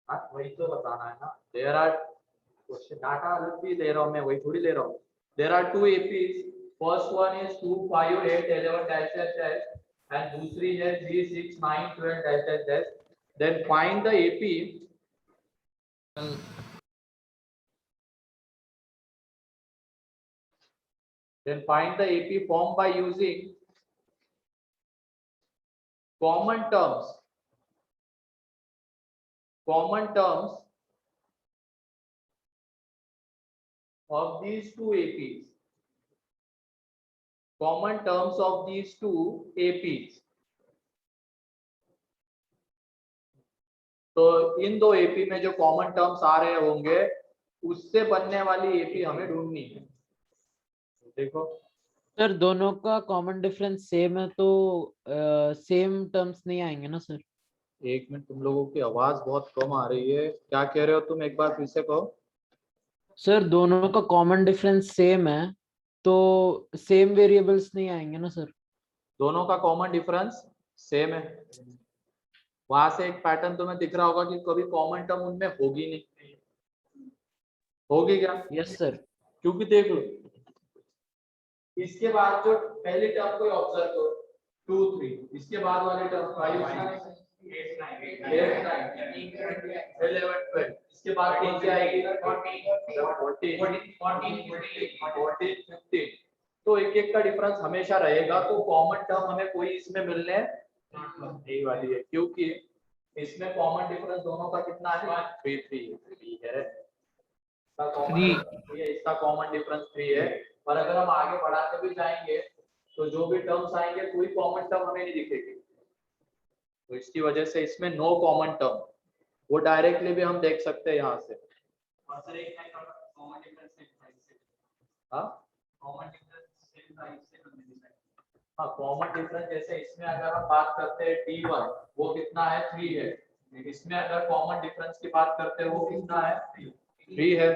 हाँ वही तो बताना है ना। देयर आर क्वेश्चन डाटा अलग भी ले रहा हूँ मैं, वही थोड़ी ले रहा हूँ। There are two APs, first one is 2 5 8 11 dash dash dash and दूसरी है 3 6 9 12 dash dash dash. Then find the AP, then find the AP formed by using common terms of these two APs, common terms of these two APs। तो इन दो AP में जो common terms आ रहे होंगे उससे बनने वाली एपी हमें ढूंढनी है। देखो सर दोनों का कॉमन डिफरेंस सेम है तो सेम टर्म्स नहीं आएंगे ना सर? एक मिनट, तुम लोगों की आवाज बहुत कम आ रही है, क्या कह रहे हो तुम, एक बार फिर से कहो। सर दोनों का कॉमन डिफरेंस सेम है तो सेम वेरिएबल्स नहीं आएंगे ना सर? दोनों का कॉमन डिफरेंस सेम है, वहां से एक पैटर्न तुम्हें दिख रहा होगा कि कभी कॉमन टर्म उनमें होगी नहीं, होगी क्या? Yes sir. क्योंकि देख लो इसके बाद जो पहली टर्म को ऑब्जर्व करो 2 3, इसके बाद वाले टर्म 5 8 9 11 12, इसके बाद कौन सी आएगी 14 15। तो एक एक का डिफरेंस हमेशा रहेगा, तो कॉमन टर्म हमें कोई इसमें मिलने नहीं वाली है, क्योंकि इसमें कॉमन डिफरेंस दोनों का कितना है 3 3 है। इसका कॉमन डिफरेंस 3 है। और अगर हम आगे बढ़ाते भी जाएंगे तो जो भी टर्म्स आएंगे कोई कॉमन टर्म हमें नहीं दिखेगी, तो इसकी वजह से इसमें नो कॉमन टर्म, वो डायरेक्टली भी हम देख सकते हैं यहाँ से। हाँ कॉमन डिफरेंस जैसे इसमें अगर हम बात करते हैं D1 वो कितना है 3 है, इसमें अगर कॉमन डिफरेंस की बात करते हैं वो कितना है 3 है,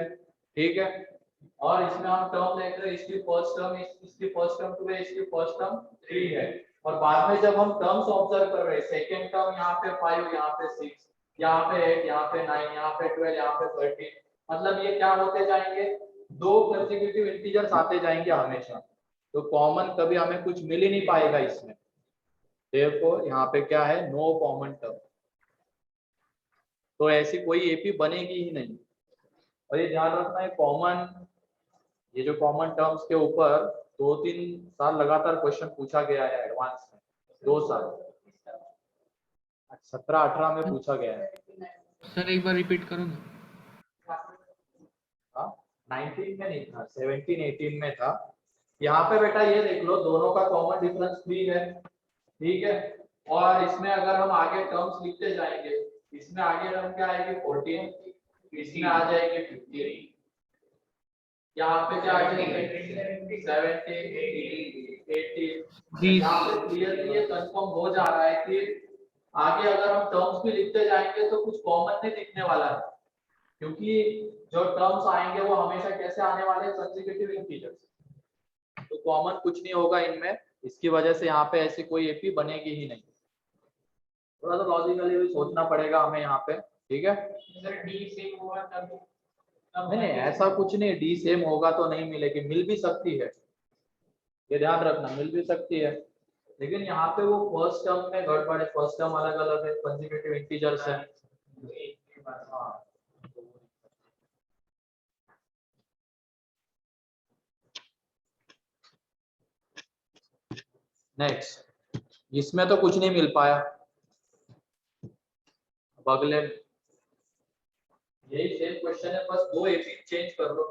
ठीक है। और इसमें हम टर्म देख रहे हैं, इसकी फर्स्ट टर्म इसकी फर्स्ट टर्म 2 है, इसकी फर्स्ट टर्म 3 है। और बाद में जब हम टर्म्स ऑब्जर्व कर रहे हैं, सेकंड टर्म यहाँ पे 5, यहाँ पे 6, यहाँ पे 8, यहाँ पे 9, यहाँ पे 12, यहाँ पे 13, मतलब ये क्या होते जाएंगे, दो कंसेक्यूटिव इंटीजर्स आते जाएंगे हमेशा, तो कॉमन कभी हमें कुछ मिल ही नहीं पाएगा इसमें। देखो यहाँ पे क्या है, नो कॉमन टर्म, तो ऐसी कोई एपी बनेगी ही नहीं। और ये ध्यान रखना है कॉमन, ये जो कॉमन टर्म्स के ऊपर 2-3 साल लगातार क्वेश्चन पूछा गया है एडवांस में, 2 साल 17-18 में पूछा गया है। सर एक बार रिपीट करो ना। 19 में नहीं था, 17-18 में था। यहाँ पे बेटा ये देख लो दोनों का कॉमन डिफरेंस 3 है, ठीक है। और इसमें अगर हम आगे टर्म्स लिखते जाएंगे, इसमें आगे टर्म क्या आएगी 14, इसमें आ जाएगी 15, यहाँ पे क्या आ जाएगी 70 80। यहाँ पे क्लियरली ये कंफर्म हो जा रहा है कि आगे अगर हम टर्म्स भी लिखते जाएंगे तो कुछ कॉमन नहीं दिखने वाला है, क्योंकि जो टर्म्स आएंगे वो हमेशा कैसे आने वाले हैं, कंसेक्यूटिव इंटीजर्स, तो कॉमन कुछ नहीं होगा इनमें, इसकी वजह से यहाँ पे ऐसी कोई एपी बनेगी ही नहीं। थोड़ा सा लॉजिकली भी सोचना पड़ेगा हमें यहाँ पे, ठीक है। नहीं ऐसा कुछ नहीं, डी सेम होगा तो नहीं मिलेगी, मिल भी सकती है, ये ध्यान रखना, मिल भी सकती है, लेकिन यहाँ पे वो फर्स्ट टर्म में गड़बड़ है, फर्स्ट टर्म अलग अलग है, कंसेक्यूटिव इंटीजर्स है। नेक्स्ट, इसमें तो कुछ नहीं मिल पाया, अगले यही सेम क्वेश्चन है, बस 2 एपी चेंज कर लो,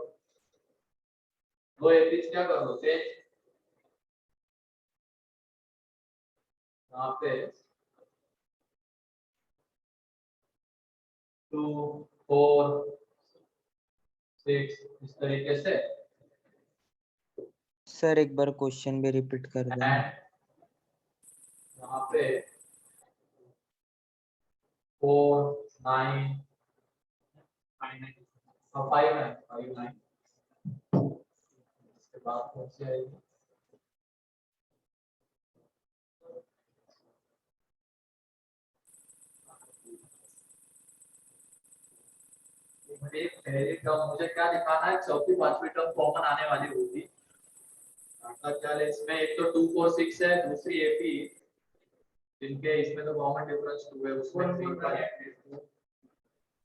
2 एपी क्या कर लो चेंज, यहाँ पे 2 4 6 इस तरीके से। सर एक बार क्वेश्चन भी रिपीट कर देना। यहाँ पे 4 9 5 9 इसके बाद कौन सी आएगी, पे पहली टर्म मुझे क्या दिखाना है, चौथी पांचवी टर्म कॉमन आने वाली होगी। आपका ख्याल है इसमें एक तो 2 4 6 है, दूसरी एपी जिनके इसमें तो कॉमन डिफरेंस 2 है, उसमें 3 का है।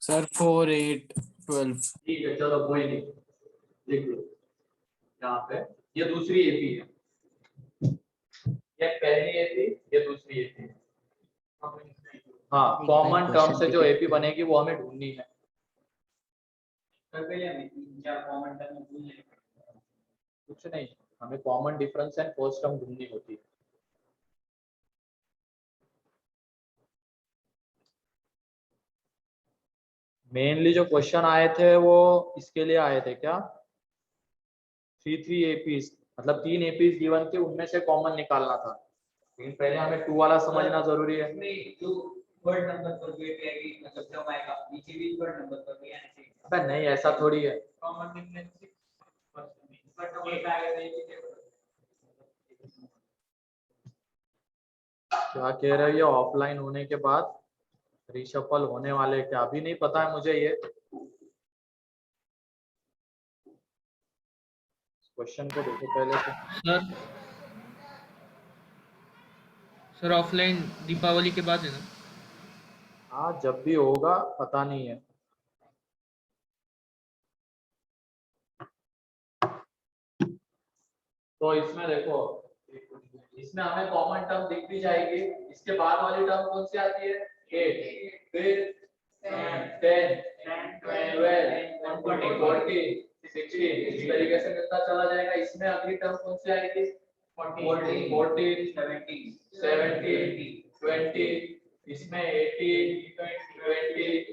सर 4 8 12। ठीक है चलो कोई नहीं, लिख लो यहाँ पे। ये दूसरी एपी है, ये पहली एपी, ये दूसरी एपी है। हाँ कॉमन टर्म से जो एपी बनेगी वो हमें ढूंढनी है। कुछ नहीं, हमें common difference and first term ढूंढनी होती है। मेनली जो क्वेश्चन आए थे वो इसके लिए आए थे क्या, 3 एपीज, मतलब 3 एपीज गिवन थे, उनमें से कॉमन निकालना था। लेकिन पहले हमें 2 वाला समझना जरूरी है। वर्ड नंबर पर भी आएगी, मतलब जब आएगा नीचे भी वर्ड नंबर पर भी आना चाहिए। अबे नहीं ऐसा थोड़ी है। कॉमन डिफरेंस बट नंबर पे आएगा नहीं है। क्या कह रहे हो, ये ऑफलाइन होने के बाद रिशफल होने वाले क्या, अभी नहीं पता है मुझे ये। क्वेश्चन को देखो पहले तो। सर ऑफलाइन दीपावली के बाद है ना? हाँ जब भी होगा पता नहीं है। तो इसमें देखो, इसमें हमें कॉमन टर्म दिख भी जाएगी। इसके बाद वाली टर्म कौन सी आती है, 8, फिर 10, 12, 14, 16, इस तरीके से कितना चला जाएगा। इसमें अगली टर्म कौन सी आएगी, 14, 17, 20, इसमें 18, 20।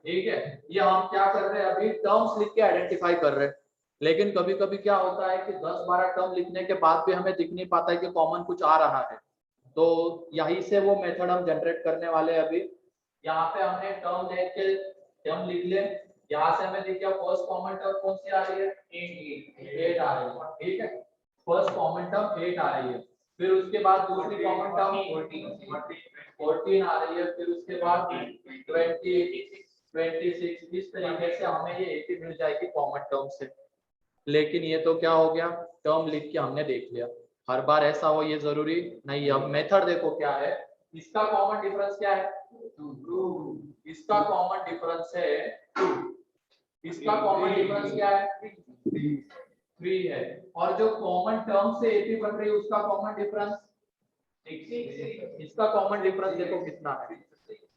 ठीक है, ये हम क्या कर रहे हैं अभी, टर्म्स लिख के आइडेंटिफाई कर रहे हैं। लेकिन कभी कभी क्या होता है कि 10-12 टर्म लिखने के बाद भी हमें दिख नहीं पाता है कि कॉमन कुछ आ रहा है। तो यही से वो मेथड हम जनरेट करने वाले हैं अभी। यहाँ पे हमने टर्म देख के टर्म लिख ले, यहाँ से हमें दिख गया फर्स्ट कॉमन टर्म कौन सी आ रही है, 8 आ रही है। ठीक है, फर्स्ट कॉमन टर्म 8 आ रही है। फिर उसके बाद दूसरी कॉमन टर्म 14 आ रही है। फिर उसके बाद 20, 26। इस तरीके से हमें ये 80 मिल जाएगी कॉमन टर्म से। लेकिन ये तो क्या हो गया, टर्म लिख के हमने देख लिया। हर बार ऐसा हो ये जरूरी नहीं। अब मेथड देखो क्या है, इसका कॉमन डिफरेंस क्या है, 2, इसका कॉमन डिफरेंस है 2, इसका कॉमन डिफरेंस क्या है, 3 है। और जो कॉमन टर्म से एपी बन रही है उसका कॉमन डिफरेंस 6। इसका कॉमन डिफरेंस देखो कितना है,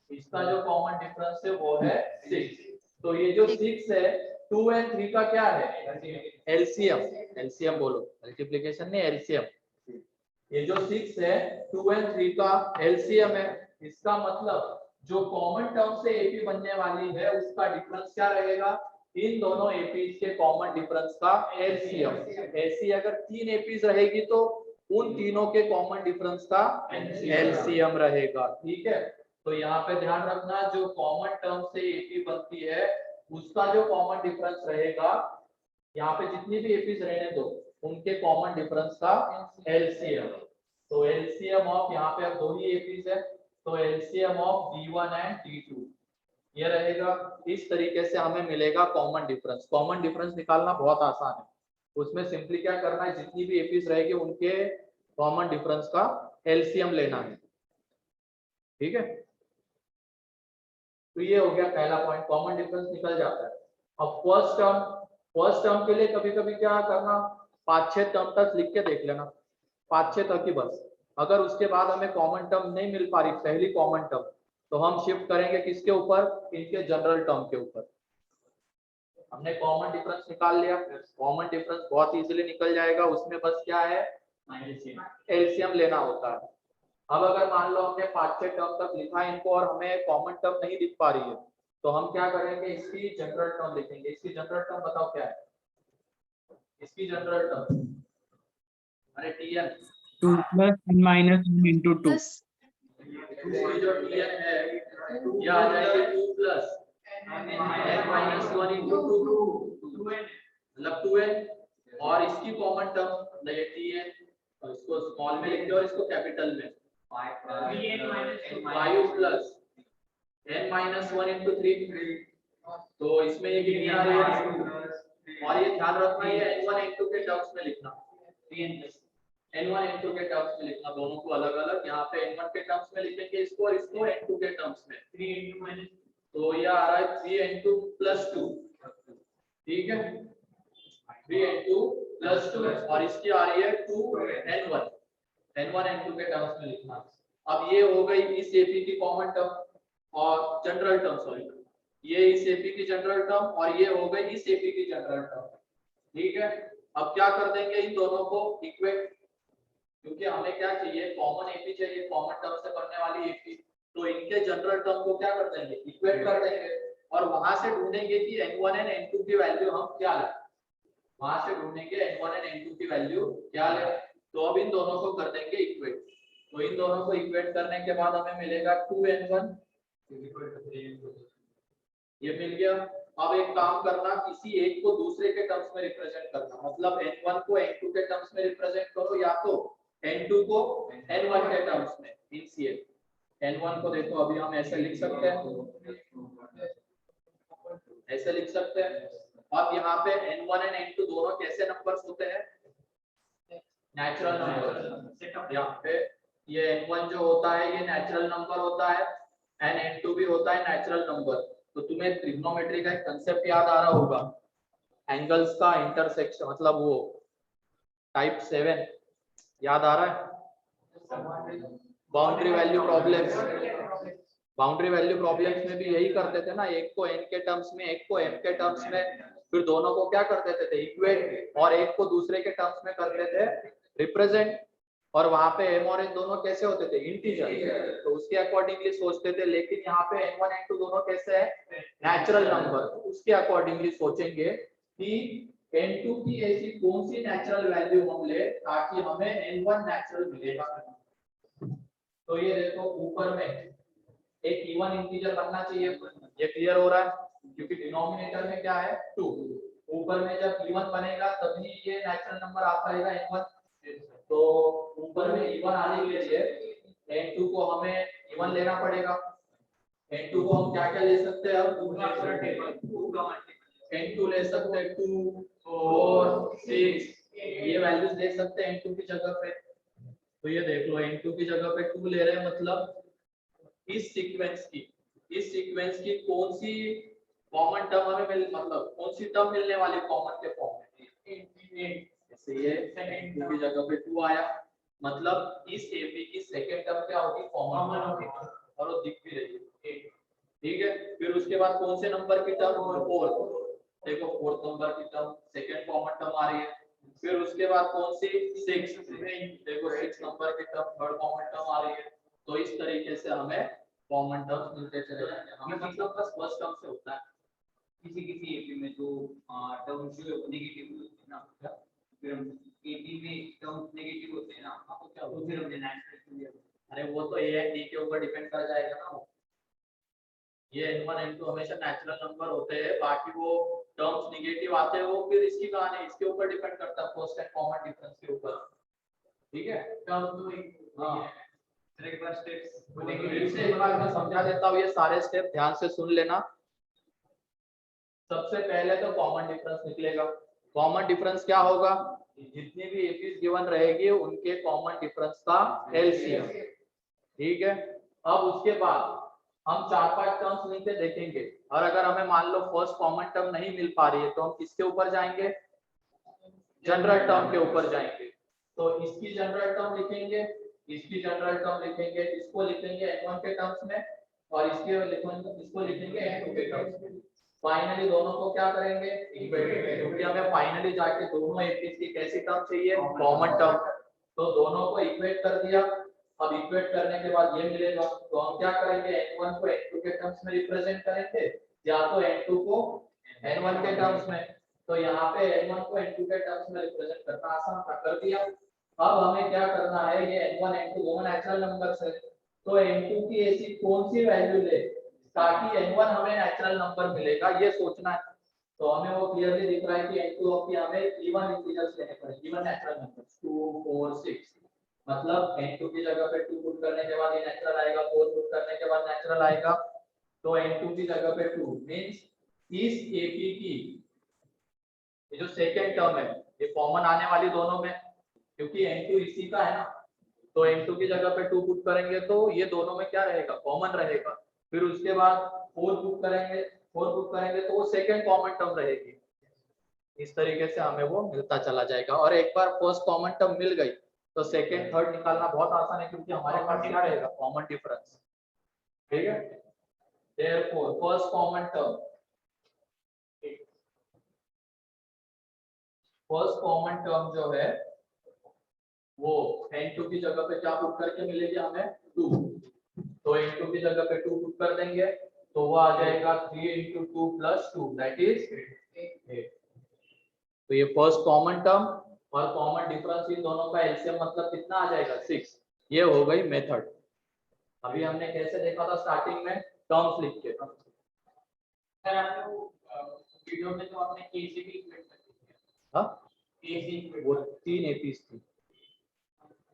इसका जो कॉमन डिफरेंस है वो है 6। तो ये जो 6 है, 2 और 3 का क्या है, एलसीएम। एलसीएम बोलो, मल्टीप्लिकेशन नहीं एलसीएम। ये जो 6 है 2 और 3 का एलसीएम है। इसका मतलब जो कॉमन टर्म से एपी बनने वाली है उसका डिफरेंस क्या रहेगा, इन दोनों एपीज के कॉमन डिफरेंस का एलसीएम। ऐसी अगर 3 एपीज रहेगी तो उन तीनों के कॉमन डिफरेंस का एलसीएम रहेगा। ठीक है, तो यहाँ पे ध्यान रखना, जो कॉमन टर्म से एपी बनती है उसका जो कॉमन डिफरेंस रहेगा, यहाँ पे जितनी भी एपीज रहने दो उनके कॉमन डिफरेंस का एलसीएम। तो एलसीएम ऑफ, यहाँ पे अब 2 ही एपीज है, तो LCM of D1 and D2 ये रहेगा। इस तरीके से हमें मिलेगा कॉमन डिफरेंस। कॉमन डिफरेंस निकालना बहुत आसान है, उसमें सिंपली क्या करना है, जितनी भी एपीज रहेगी उनके कॉमन डिफरेंस का एलसीएम लेना है। ठीक है, तो ये हो गया पहला पॉइंट, कॉमन डिफरेंस निकल जाता है। अब फर्स्ट टर्म के लिए कभी कभी क्या करना, 5-6 टर्म तक लिख के देख लेना, 5-6 तक ही बस। अगर उसके बाद हमें कॉमन टर्म नहीं मिल पा रही पहली कॉमन टर्म, तो हम शिफ्ट करेंगे किसके ऊपर, इनके जनरल टर्म के ऊपर। हमने कॉमन डिफरेंस निकाल लिया, कॉमन डिफरेंस बहुत इजीली निकल जाएगा, उसमें बस क्या है, एलसीएम लेना होता है। अब अगर मान लो हमने 5-6 टर्म तक लिखा है इनको और हमें कॉमन टर्म नहीं दिख पा रही है, तो हम क्या करेंगे, इसकी जनरल टर्म लिखेंगे। इसकी जनरल टर्म बताओ क्या है, इसकी जनरल टर्म, अरे टीएन 2 + n - 1 × 2। दूसरी जो टीएन है ये आ जाएगी 2 + n - 1 × 2, मतलब 2n। और इसकी कॉमन टर्म मतलब ये टीएन, और इसको स्मॉल में लिखते हो और इसको कैपिटल में 5 + n - 1 × 3, तो इसमें ये कितनी आ रही है, और ये ध्यान रखना ये n1 n2 के टर्म्स में लिखना, n1 n2 के टर्म्स में लिखना, दोनों को अलग अलग, यहाँ पे n1 के टर्म्स में लिखेंगे इसको और इसको n2 के टर्म्स में, 3 n2 तो ये आ रहा है 3 n2 + 2, ठीक है, 3 n2 + 2 और इसकी आ रही है 2 n1, n1 n2 के टर्म्स में लिखना। अब ये हो गई इस एपी की कॉमन टर्म और जनरल टर्म, सॉरी ये इस एपी की जनरल टर्म और ये हो गई इस एपी की जनरल टर्म, ठीक है। अब क्या कर देंगे इन दोनों को इक्वेट, क्योंकि हमें क्या चाहिए, कॉमन एपी चाहिए, कॉमन टर्म से बनने वाली एपी, तो इनके जनरल टर्म को क्या कर देंगे, इक्वेट कर देंगे और वहां से ढूंढेंगे कि n1 और n2 की वैल्यू हम क्या लें, वहां से ढूंढेंगे n1 और n2 की वैल्यू क्या लें। तो अब इन दोनों को कर देंगे इक्वेट, तो इन दोनों को इक्वेट करने के बाद हमें मिलेगा 2n1 ये मिल गया। अब एक काम करना, किसी एक को दूसरे के टर्म्स में रिप्रेजेंट करना, मतलब n1 को n2 के टर्म्स में रिप्रेजेंट करो या तो n2 को n1 के टर्म्स में, मींस n1 को देखो अभी हम ऐसे लिख सकते हैं, ऐसे लिख सकते हैं। अब यहाँ पे n1 और n2 दोनों कैसे नंबर्स होते हैं, नेचुरल नंबर, यहाँ पे ये n1 जो होता है ये नेचुरल नंबर होता है एंड n2 भी होता है नेचुरल नंबर। तो तुम्हें ट्रिग्नोमेट्री का एक कांसेप्ट याद आ रहा होगा, एंगल्स का इंटरसेक्शन, मतलब वो टाइप 7 याद आ रहा है, boundary value problems, boundary value problems में भी यही करते थे ना, एक को n के टर्म्स में एक को m के टर्म्स में, फिर दोनों को क्या कर देते थे, इक्वेट, और एक को दूसरे के टर्म्स में करते थे रिप्रेजेंट, और वहां पे m और n दोनों कैसे होते थे, इंटीजर, तो उसके अकॉर्डिंगली सोचते थे। लेकिन यहाँ पे n1 n2 दोनों कैसे है, नेचुरल नंबर, उसके अकॉर्डिंगली सोचेंगे कि n2 की ऐसी कौन सी नेचुरल वैल्यू हम ले ताकि हमें n1 नेचुरल मिलेगा। तो ये देखो ऊपर में एक इवन इंटीजर बनना चाहिए, ये क्लियर हो रहा है, क्योंकि डिनोमिनेटर में क्या है 2, ऊपर में जब इवन बनेगा तभी ये नेचुरल नंबर आ पाएगा n1, तो ऊपर में इवन आने के लिए n2 को हमें इवन लेना पड़ेगा। n2 को हम क्या क्या ले सकते हैं, अब n2 ले सकते हैं 2 4 6, ये वैल्यूज ले सकते हैं n2 की जगह पे। तो ये देख लो n2 की जगह पे 2 ले रहे हैं, मतलब इस सीक्वेंस की कौन सी कॉमन टर्म हमें मिल, मतलब कौन सी टर्म मिलने वाली कॉमन के फॉर्म में, जैसे ये n2 की जगह पे 2 आया, मतलब इस एपी की सेकंड टर्म क्या होगी, कॉमन होगी, और वो दिख भी रही है, ठीक है। फिर उसके बाद कौन से नंबर की टर्म, 4, देखो 4th नंबर की टर्म सेकंड कॉमन टर्म आ रही है। फिर उसके बाद कौन सी, 6, देखो 6 नंबर की टर्म थर्ड कॉमन टर्म आ रही है। तो इस तरीके से हमें कॉमन टर्म्स मिलते चले जाएंगे, हमें मतलब बस फर्स्ट टर्म से होता है। किसी किसी एपी में जो टर्म्स जो नेगेटिव होते हैं ना, फिर हम एपी में टर्म्स नेगेटिव होते हैं ना, आपको क्या होता है, फिर हमने नेचुरल, अरे वो तो ए एंड डी के ऊपर डिपेंड कर जाएगा ना, ये n1 n2 हमेशा नेचुरल नंबर होते हैं, बाकी वो टर्म्स नेगेटिव आते हैं वो फिर इसकी कहानी इसके ऊपर डिपेंड करता है, फर्स्ट एंड कॉमन डिफरेंस के ऊपर, ठीक है। हां एक बार स्टेप्स इसे एक बार मैं समझा देता हूँ, ये सारे स्टेप ध्यान से सुन लेना। सबसे पहले तो कॉमन डिफरेंस निकलेगा। कॉमन डिफरेंस क्या होगा, जितनी भी एपीज गिवन रहेगी उनके कॉमन डिफरेंस का एलसीएम, ठीक है। अब उसके बाद हम 4-5 टर्म्स नीचे देखेंगे, और अगर हमें मान लो फर्स्ट कॉमन टर्म नहीं मिल पा रही है तो हम किसके ऊपर जाएंगे, जनरल टर्म के ऊपर जाएंगे। तो इसकी जनरल टर्म लिखेंगे, इसकी जनरल टर्म लिखेंगे, इसको लिखेंगे n1 के टर्म्स में और इसको लिखेंगे n2 के टर्म्स में। फाइनली दोनों को क्या करेंगे, इक्वेट, क्योंकि हमें फाइनली जाके दोनों एपीज की कैसी टर्म चाहिए, कॉमन टर्म। तो दोनों को इक्वेट कर दिया। अब इक्वेट करने के बाद ये मिलेगा, तो हम क्या करेंगे, n1 को n2 के टर्म्स में रिप्रेजेंट करेंगे या तो n2 को n1 के टर्म्स में। तो यहाँ पे n1 को n2 के टर्म्स में रिप्रेजेंट करना आसान था, कर दिया। अब हमें क्या करना है, ये n1 n2 दोनों नेचुरल नंबर्स है, तो n2 की ऐसी कौन सी वैल्यू ले ताकि n1 हमें नेचुरल नंबर मिलेगा, ये सोचना है। तो हमें वो क्लियरली दिख रहा है कि n2 की हमें इवन इंटीजर्स लेने पड़ेंगे, इवन नेचुरल नंबर्स 2 4 6, मतलब n2 की जगह पे 2 पुट करने के बाद ये नेचुरल आएगा, 4 पुट करने के बाद नेचुरल आएगा, तो n2 की जगह पे 2 मींस इस एपी की ये जो सेकेंड टर्म है ये कॉमन आने वाली दोनों में, क्योंकि n2 इसी का है ना, तो n2 की जगह पे 2 पुट करेंगे तो ये दोनों में क्या रहेगा, कॉमन रहेगा। फिर उसके बाद 4 पुट करेंगे तो वो सेकेंड कॉमन टर्म रहेगी। इस तरीके से हमें वो मिलता चला जाएगा, और एक बार फर्स्ट कॉमन टर्म मिल गई तो सेकेंड थर्ड निकालना बहुत आसान है, क्योंकि हमारे पास क्या रहेगा, कॉमन डिफरेंस। ठीक है, therefore first common term, first common term जो है वो n2 की जगह पे क्या पुट करके मिलेगी हमें, 2। तो n2 की जगह पे 2 पुट कर देंगे तो वो आ जाएगा 3 × 2 + 2 दैट इज 8। तो ये फर्स्ट कॉमन टर्म और कॉमन डिफरेंस इन दोनों का एलसीएम मतलब कितना आ जाएगा, 6। ये हो गई मेथड। अभी हमने कैसे देखा था स्टार्टिंग में, टर्म्स लिख के। सर आपने वीडियो में तो आपने ए से भी इक्वेट कर दिया। हाँ, ए से इक्वेट वो 3 एपीस थी,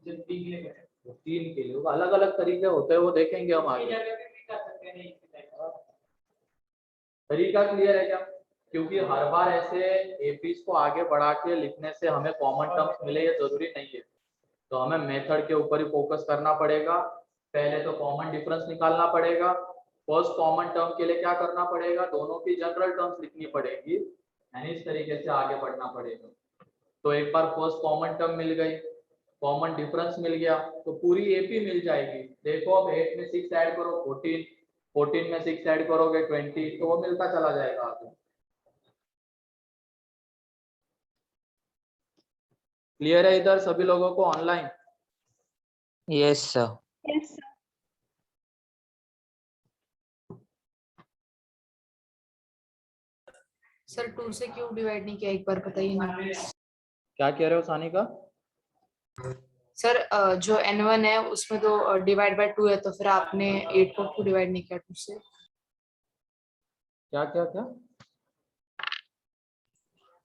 जब डी के लिए करें वो 3 के लिए अलग अलग तरीके होते हैं, वो देखेंगे हम ये आगे। जगह पे भी कर सकते हैं, नहीं इसी टाइप तरीका क्लियर है क्या, क्योंकि हर बार ऐसे एपीस को आगे बढ़ा के लिखने से हमें कॉमन टर्म्स मिले ये जरूरी नहीं है, तो हमें मेथड के ऊपर ही फोकस करना पड़ेगा। पहले तो कॉमन डिफरेंस निकालना पड़ेगा, फर्स्ट कॉमन टर्म के लिए क्या करना पड़ेगा, दोनों की जनरल टर्म्स लिखनी पड़ेगी, यानी इस तरीके से आगे बढ़ना पड़ेगा। तो एक बार फर्स्ट कॉमन टर्म मिल गई, कॉमन डिफरेंस मिल गया, तो पूरी एपी मिल जाएगी। देखो अब 8 में 6 ऐड करो 14, 14 में 6 ऐड करोगे 20, तो वो मिलता चला जाएगा आगे। क्लियर है इधर सभी लोगों को ऑनलाइन? Yes sir. सर 2 से क्यों डिवाइड नहीं किया, एक बार बताइए ना। क्या कह रहे हो सानिका? सर जो n1 है उसमें तो डिवाइड बाय 2 है, तो फिर आपने 8 को क्यों डिवाइड नहीं किया 2 से? क्या क्या क्या?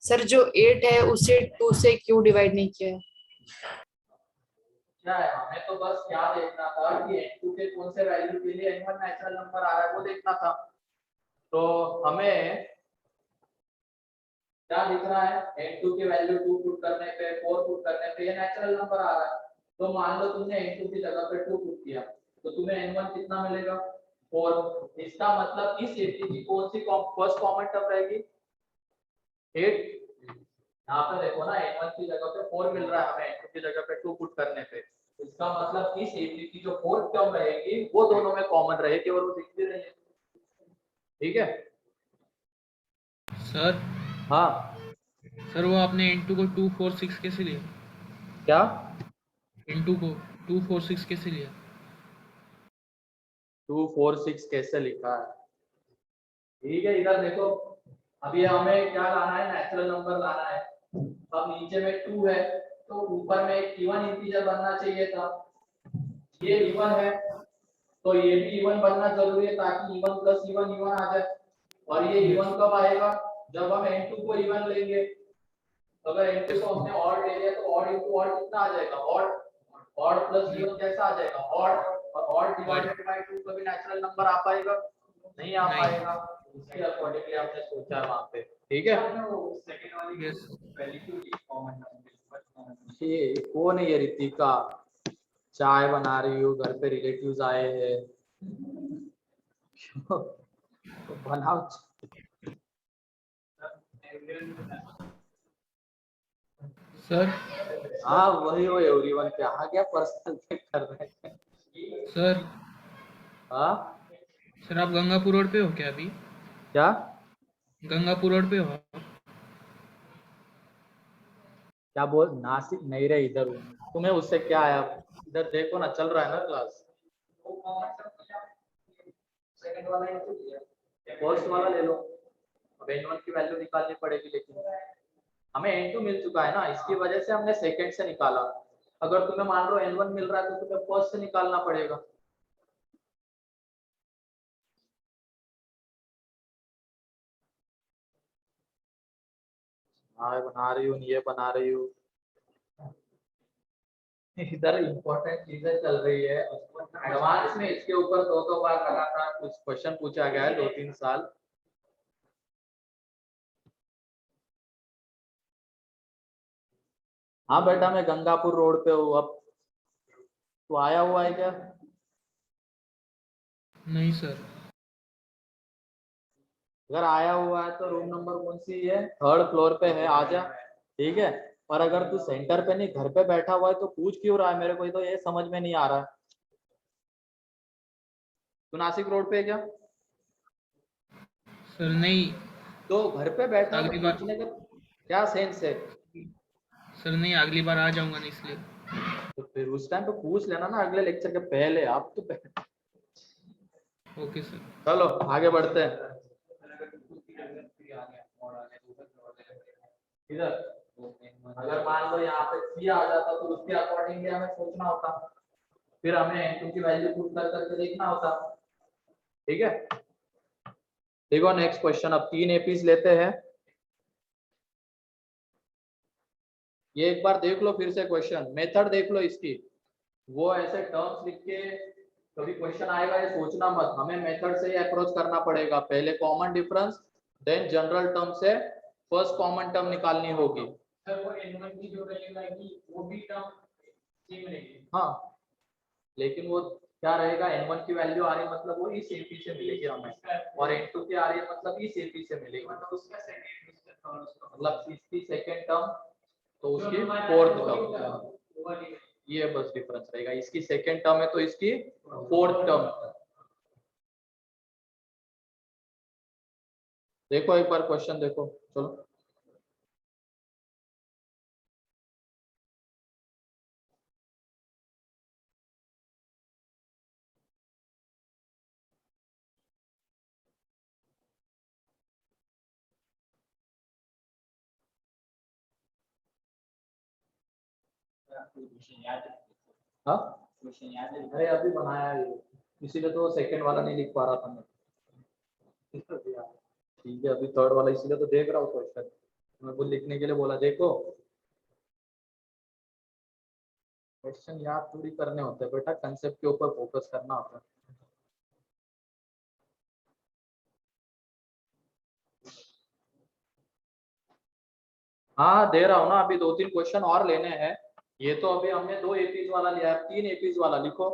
सर जो 8 है उसे 2 से क्यों डिवाइड नहीं किया है? क्या है, हमें तो बस क्या देखना था कि n2 के कौन से वैल्यू के लिए n1 नेचुरल नंबर आ रहा है वो देखना था। तो हमें क्या दिख रहा है, n2 की वैल्यू 2 पुट करने पे 4 पुट करने पे ये नेचुरल नंबर आ रहा है। तो मान लो तुमने n2 की जगह पे 2 पुट किया तो तुम्हें n1 कितना मिलेगा, 4। इसका मतलब इस एपी की कौन सी फर्स्ट कॉमन टर्म रहेगी, 8। यहाँ पे देखो ना, n1 की जगह पे 4 मिल रहा है हमें, n2 की जगह पे 2 पुट करने पे। इसका मतलब इस एपी की जो फोर्थ टर्म रहेगी वो दोनों में कॉमन रहेगी और वो दिख भी रही है। ठीक है सर हाँ, सर वो आपने n2 को 2 4 6 कैसे लिया? क्या n2 को 2 4 6 कैसे लिया? 2 4 6 कैसे लिखा है? ठीक है, इधर देखो, अभी हमें क्या लाना है, नेचुरल नंबर लाना है। अब नीचे में 2 है तो ऊपर में एक इवन इंटीजर बनना चाहिए था, ये इवन है तो ये भी इवन बनना जरूरी है ताकि इवन प्लस इवन इवन आ जाए। और ये इवन कब आएगा, जब हम n2 को इवन लेंगे। अगर n2 को हमने ऑड ले लिया तो ऑड इनटू ऑड कितना आ जाएगा, ऑड। ऑड प्लस इवन कैसा आ जाएगा, ऑड। और ऑड डिवाइडेड बाय 2 कभी नेचुरल नंबर आ पाएगा, नहीं आ नहीं। पाएगा। इसके अकॉर्डिंगली आपने सोचा है वहां पे। ठीक है, सेकंड वाली यस वैल्यू की कॉमन नंबर ये कौन है, ये रितिका चाय बना रही हूँ, घर पे रिलेटिव्स आए हैं। तो बनाओ। सर हाँ वही वो एवरीवन पे आ गया, पर्सनल पे कर रहे हैं। सर हाँ सर आप गंगापुर रोड पे हो क्या अभी? क्या गंगापुर रोड पे हो आप? क्या बोल, नासिक नहीं रहे, इधर हूँ। तुम्हें उससे क्या है, अब इधर देखो ना, चल रहा है ना क्लास। सेकंड वाला इनटू दिया, फर्स्ट वाला ले लो। अब n1 की वैल्यू निकालनी पड़ेगी, लेकिन हमें n2 मिल चुका है ना, इसकी वजह से हमने सेकंड से निकाला। अगर तुम्हें मान लो n1 मिल रहा है तो तुम्हें फर्स्ट से निकालना पड़ेगा। हाँ बना रही हूँ, ये बना रही हूँ। इधर इम्पोर्टेंट चीजें चल रही है, एडवांस में इसके ऊपर 2 बार लगातार कुछ क्वेश्चन पूछा गया है 2-3 साल। हाँ बेटा मैं गंगापुर रोड पे हूँ। अब तू आया हुआ है क्या? नहीं सर। अगर आया हुआ है तो रूम नंबर कौन सी है? 3rd फ्लोर पे है, आ जा। ठीक है, और अगर तू सेंटर पे नहीं घर पे बैठा हुआ है तो पूछ क्यों रहा है मेरे को? तो ये समझ में नहीं आ रहा है। तू नासिक रोड पे है क्या? सर नहीं। तो घर पे बैठा है तो अगली बार पूछने का क्या सेंस है? सर नहीं, अगली बार आ जाऊंगा नहीं इसलिए। तो फिर उस टाइम पे पूछ लेना ना, अगले लेक्चर के पहले। आप तो ओके सर। चलो आगे बढ़ते हैं। इधर अगर मान लो यहाँ पे सी आ जाता तो उसके अकॉर्डिंगली हमें सोचना होता, फिर हमें n2 की वैल्यू पुट कर करके देखना होता। ठीक है, देखो नेक्स्ट क्वेश्चन। अब 3 एपीज लेते हैं। ये एक बार देख लो फिर से क्वेश्चन, मेथड देख लो इसकी। वो ऐसे टर्म्स लिख के कभी क्वेश्चन आएगा ये सोचना मत, हमें मेथड से ही अप्रोच करना पड़ेगा। पहले common difference, then general term से फर्स्ट कॉमन टर्म निकालनी होगी। सर वो n1 की जो वैल्यू आएगी वो भी टर्म सेम रहेगी। हाँ, लेकिन वो क्या रहेगा, n1 की वैल्यू आ रही मतलब वो इस एपी से मिलेगी हमें, और n2 की आ रही है मतलब इस एपी से मिलेगी। मतलब उसका सेकंड उसका थर्ड उसका मतलब इसकी सेकंड टर्म तो उसकी फोर्थ टर्म, ये बस डिफरेंस रहेगा। इसकी सेकंड टर्म है तो इसकी फोर्थ टर्म। देखो एक बार क्वेश्चन देखो, चलो। क्वेश्चन याद है? हाँ, क्वेश्चन याद है? अरे अभी बनाया है ये, इसीलिए तो सेकंड वाला नहीं लिख पा रहा था मैं। ठीक है, अभी थर्ड वाला इसीलिए तो देख रहा हूँ क्वेश्चन, मैं वो लिखने के लिए बोला। देखो क्वेश्चन याद थोड़ी करने होते हैं बेटा, कंसेप्ट के ऊपर फोकस करना होता है। हाँ दे रहा हूँ ना, अभी 2-3 क्वेश्चन और लेने हैं। ये तो अभी हमने 2 एपीज वाला लिया है, 3 एपीज वाला लिखो।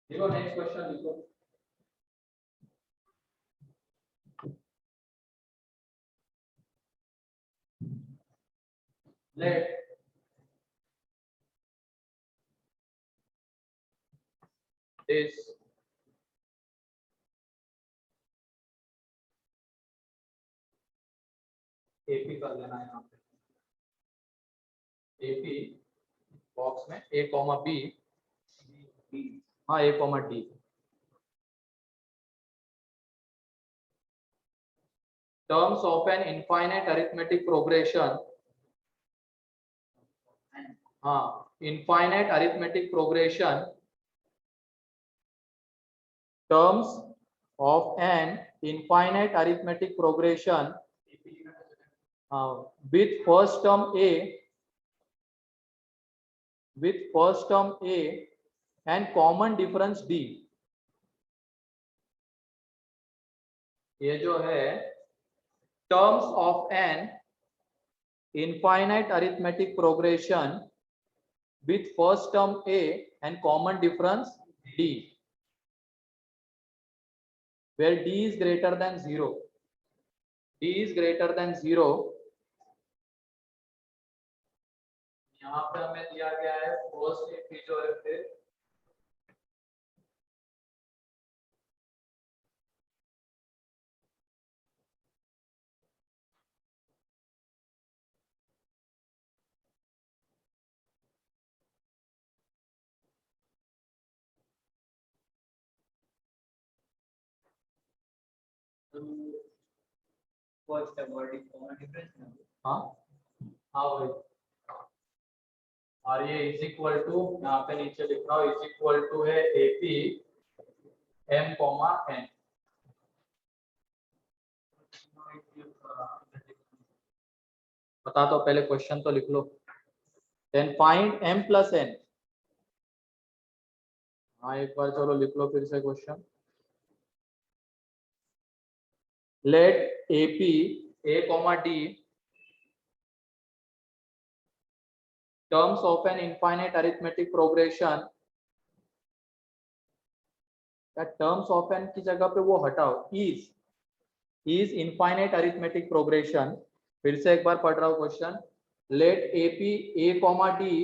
देखो नेक्स्ट क्वेश्चन लिखो। लेट दिस एपी कर लेना है यहाँ पे। एपी बॉक्स में ए कॉमा बी, हाँ A comma D. Terms of an infinite arithmetic progression, हाँ infinite arithmetic progression, terms of an infinite arithmetic progression with first term a and common difference d। ये जो है terms of an infinite arithmetic progression with first term a and common difference d, where d is greater than 0, d is greater than 0। यहाँ पे हमें दिया गया है first AP जो है फिर What's the word is common difference now? हाँ हाँ वही। और ये इज इक्वल टू, यहाँ पे नीचे लिख रहा हूँ, इज इक्वल टू है एपी एम कॉमा एन। बता दो पहले, क्वेश्चन तो लिख लो। Then find m plus n। हाँ एक बार चलो लिख लो फिर से question. Let ap a comma d terms of an infinite arithmetic progression, या टर्म्स ऑफ एन की जगह पे वो हटाओ, इज इनफाइनाइट अरिथमेटिक प्रोग्रेशन। फिर से एक बार पढ़ रहा हूँ question, let AP A comma D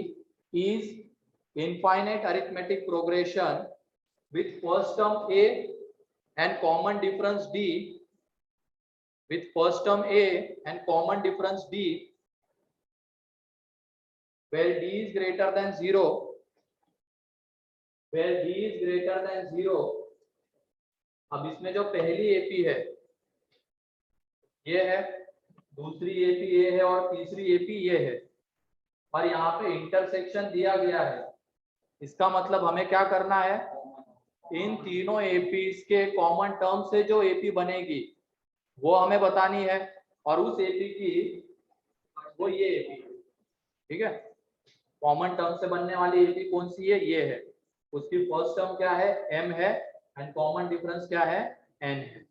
is infinite arithmetic progression with first term a and common difference d, with first term a and common difference d, where d is greater than 0, where d is greater than 0। अब इसमें जो पहली AP है ये है, दूसरी AP ये है और तीसरी एपी ये है, और यहाँ पे इंटरसेक्शन दिया गया है। इसका मतलब हमें क्या करना है, इन तीनों एपीज के कॉमन टर्म से जो एपी बनेगी वो हमें बतानी है, और उस एपी की वो ये एपी है, ठीक है। कॉमन टर्म से बनने वाली एपी कौन सी है, ये है। उसकी फर्स्ट टर्म क्या है, m है, एंड कॉमन डिफरेंस क्या है, n है।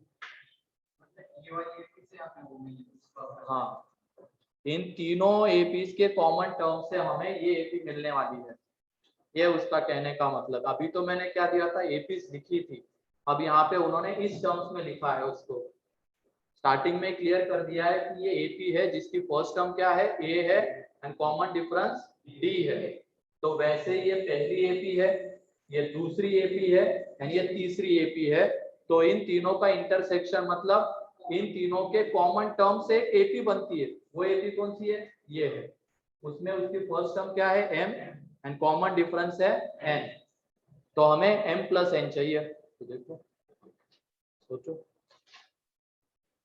हाँ, इन तीनों एपीज के कॉमन टर्म से हमें ये एपी मिलने वाली है, ये उसका कहने का मतलब। अभी तो मैंने क्या दिया था, एपीज लिखी थी, अब यहाँ पे उन्होंने इस टर्म्स में लिखा है उसको। स्टार्टिंग में क्लियर कर दिया है कि ये एपी है जिसकी फर्स्ट टर्म क्या है, ए है, एंड कॉमन डिफरेंस डी है। तो वैसे ये पहली एपी है, ये दूसरी एपी है, एंड ये तीसरी एपी है। तो इन तीनों का इंटरसेक्शन मतलब इन तीनों के कॉमन टर्म से एपी बनती है। वो एपी कौन सी है, ये है। उसमें उसकी फर्स्ट टर्म क्या है, m, एंड कॉमन डिफरेंस है n। तो हमें m प्लस n चाहिए। तो देखो, सोचो,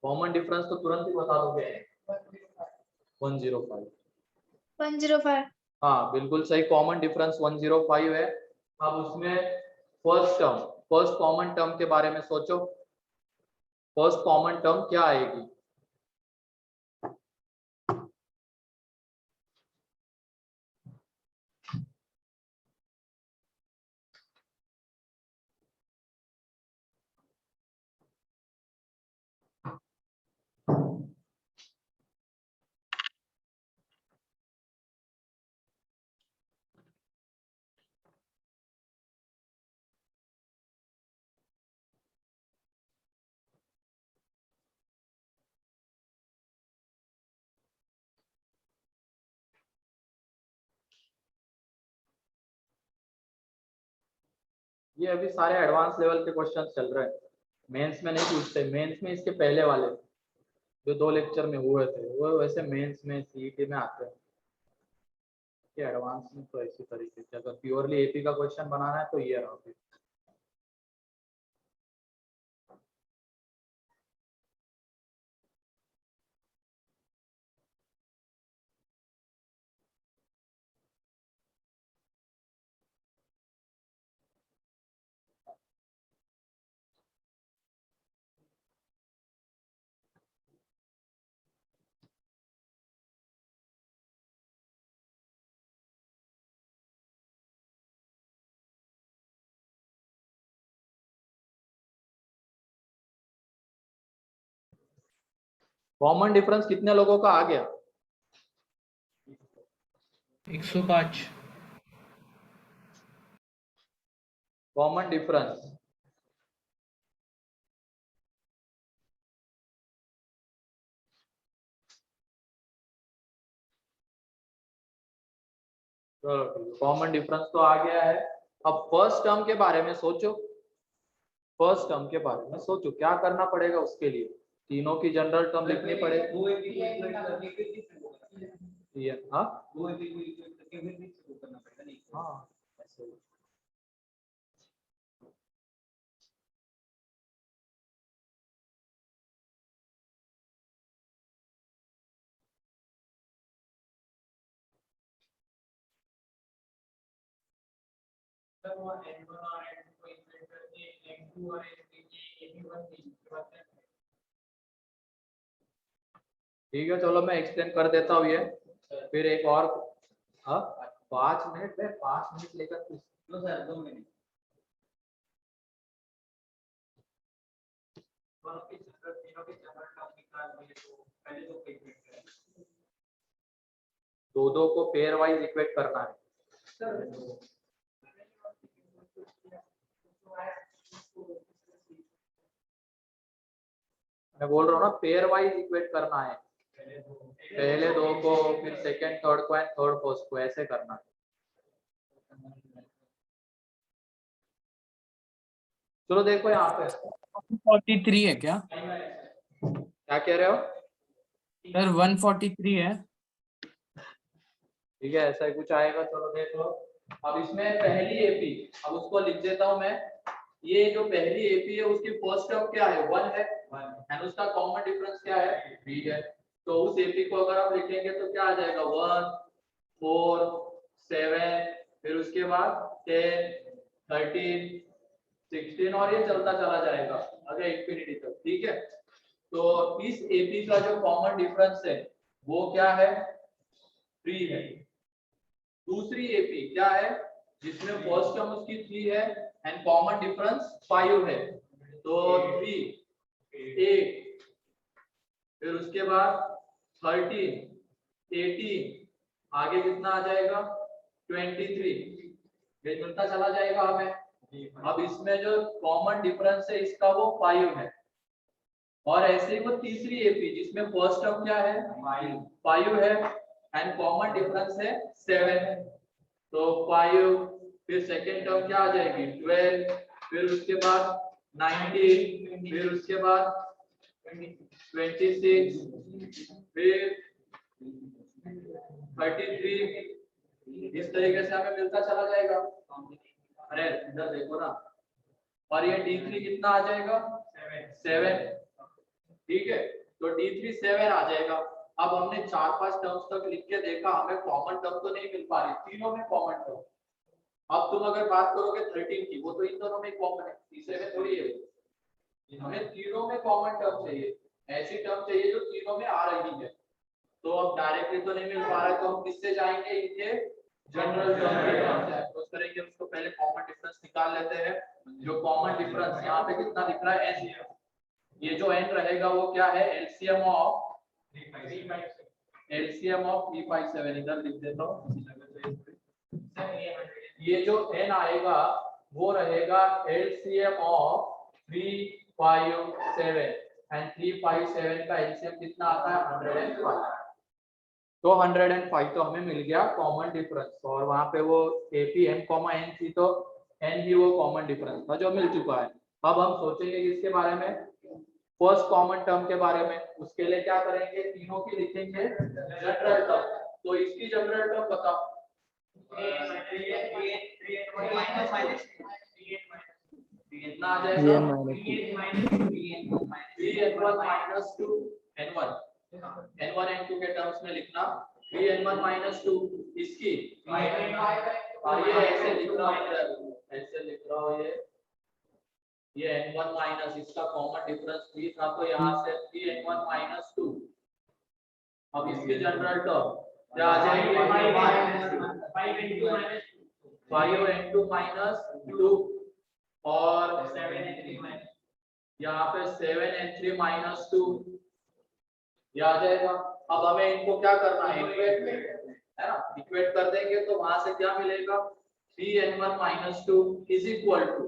कॉमन डिफरेंस तो तुरंत ही बता दोगे, 105। 105। हाँ बिल्कुल सही, कॉमन डिफरेंस 105 है। अब उसमें first term, first common term के बारे में सोचो, फर्स्ट कॉमन टर्म क्या आएगी। ये अभी सारे एडवांस लेवल के क्वेश्चन चल रहे हैं, मेंस में नहीं पूछते। मेंस में इसके पहले वाले जो 2 लेक्चर में हुए थे वो वैसे मेंस में सीईटी में आते हैं। ये एडवांस में तो इसी तरीके से, अगर प्योरली एपी का क्वेश्चन बनाना है तो ये रहा। कॉमन डिफरेंस कितने लोगों का आ गया, 105। Common difference. चलो कॉमन डिफरेंस तो आ गया है। अब फर्स्ट टर्म के बारे में सोचो, फर्स्ट टर्म के बारे में सोचो क्या करना पड़ेगा उसके लिए। तीनों की जनरल टर्म लिखनी पड़ेगी। हाँ हाँ ऐसे। ठीक है चलो मैं एक्सप्लेन कर देता हूँ ये, फिर एक और। हाँ 5 मिनट में 5 मिनट लेकर लो सर 2 मिनट। तीनों के जनरल टर्म निकाल लिए तो पहले तो दो दो को पेयर वाइज इक्वेट करना है। मैं बोल रहा हूँ ना पेयर वाइज इक्वेट करना है, पहले दो को फिर सेकंड थर्ड को एंड थर्ड फर्स्ट को ऐसे करना है। चलो देखो यहाँ पे 43 है क्या क्या कह रहे हो? सर? 143 है। ठीक है, ऐसा ही कुछ आएगा। चलो देख लो। अब इसमें पहली एपी, अब उसको लिख देता हूं मैं। ये जो पहली एपी है उसकी फर्स्ट टर्म क्या है? 1 है एंड उसका कॉमन डिफरेंस क्या है? 3 है। तो उस एपी को अगर आप लिखेंगे तो क्या आ जाएगा? 1 4 7, फिर उसके बाद 10 13 16 और ये चलता चला जाएगा अगर इंफिनिटी तक। ठीक है, तो इस एपी का जो कॉमन डिफरेंस है वो क्या है? 3 है। दूसरी एपी क्या है जिसमें फर्स्ट टर्म उसकी 3 है एंड कॉमन डिफरेंस 5 है? तो 3 8, फिर उसके बाद 13 18, आगे कितना आ जाएगा? 23। ये मिलता चला जाएगा हमें। अब इसमें जो कॉमन डिफरेंस है इसका वो 5 है। और ऐसे ही वो तीसरी एपी जिसमें फर्स्ट टर्म क्या है? 5 है एंड कॉमन डिफरेंस है 7 है। तो 5, फिर सेकेंड टर्म क्या आ जाएगी? 12, फिर उसके बाद 19, फिर उसके बाद 26, फिर 33। इस तरीके से हमें मिलता चला जाएगा। अरे इधर देखो ना, और ये D3 कितना आ जाएगा? 7। ठीक है, तो D3 7 आ जाएगा। अब हमने 4-5 टर्म्स तक लिख के देखा, हमें कॉमन टर्म तो नहीं मिल पा रही, तीनों में कॉमन टर्म। अब तुम अगर बात करोगे 13 की, वो तो इन दोनों में कॉमन है, तीसरे में थोड़ी है। हमें तीनों में कॉमन टर्म चाहिए, ऐसी टर्म चाहिए जो तीनों में आ रही है। तो अब डायरेक्टली तो नहीं मिल पा रहा है, तो हम किससे जाएंगे? इनके जनरल टर्म के टर्म से अप्रोच करेंगे। उसको पहले कॉमन डिफरेंस निकाल लेते हैं। जो कॉमन डिफरेंस यहाँ पे कितना दिख रहा है? n। ये जो n रहेगा वो क्या है? LCM of 3 5 7। इधर लिख देता हूँ। ये जो n आएगा वो रहेगा एलसीएम ऑफ 3 5 7 एंड 3 5 7 का एलसीएम कितना आता है? 105। तो 105 तो हमें मिल गया कॉमन डिफरेंस। और वहां पे वो एपी m, n थी, तो n भी वो कॉमन डिफरेंस था जो मिल चुका है। अब हम सोचेंगे इसके बारे में, फर्स्ट कॉमन टर्म के बारे में। उसके लिए क्या करेंगे? तीनों की लिखेंगे जनरल टर्म। तो इसकी जनरल टर्म बताओ। कितना आ जाएगा? 3n1 minus 2 n1 n2 के टर्म्स में लिखना। 3n1 minus 2 इसकी और ये ऐसे लिख रहा हूं, ऐसे लिख रहा हूं। ये n1 माइनस इसका कॉमन डिफरेंस 3 था, तो यहाँ से 3n1 minus 2। अब इसकी जनरल टर्म क्या आ जाएगी? 5n2 minus 2 और यहाँ पे 7n3 minus 2 ये आ जाएगा। अब हमें इनको क्या करना है? इक्वेट है ना। इक्वेट कर देंगे तो वहां से क्या मिलेगा? 3n1 minus 2 is equal to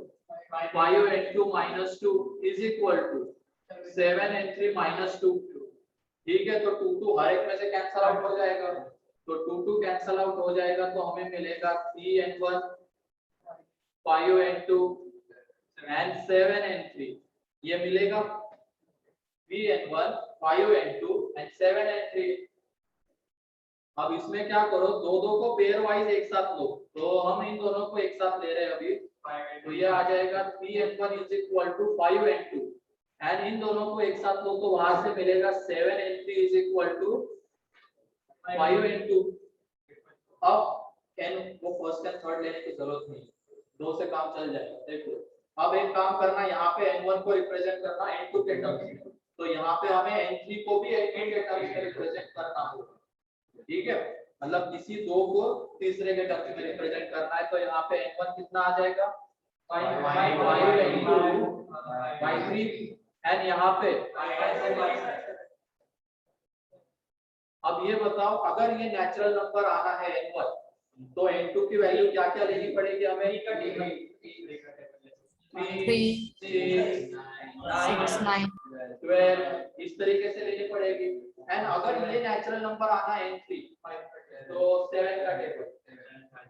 5n2 minus 2 is equal to 7n3 minus 2। ठीक है, तो 2 हर एक में से कैंसल आउट हो जाएगा। तो 2 कैंसल आउट हो जाएगा तो हमें मिलेगा 3n1 5n2 and 7n3। ये मिलेगा 3n1 5n2 and 7n3। अब इसमें क्या करो? दो को पेयर वाइज एक साथ लो। तो हम इन दोनों को एक साथ ले रहे हैं अभी। तो ये आ जाएगा 3n1 is equal to 5n2 and in दोनों को एक साथ लो तो वहां से मिलेगा 7n3 is equal to 5n2। अब n को फर्स्ट एंड थर्ड लेने की जरूरत नहीं, दो से काम चल जाएगा। देख लो, अब एक काम करना, यहाँ पे n1 को रिप्रेजेंट करना n2 के टर्म्स में, तो यहाँ पे हमें n3 को भी n2 के टर्म्स में रिप्रेजेंट करना होगा। ठीक है, मतलब किसी दो को तीसरे के टर्म्स में रिप्रेजेंट करना है। तो यहाँ पे n1 कितना आ जाएगा? 5 3 एंड यहाँ पे अब ये बताओ अगर ये नेचुरल नंबर आना है n1 तो n2 की वैल्यू क्या क्या लेनी पड़ेगी हमें? 3, 6, 9. 12 इस तरीके से लेनी पड़ेगी। एंड अगर ये नेचुरल नंबर आना है n3 तो 7 का टेबल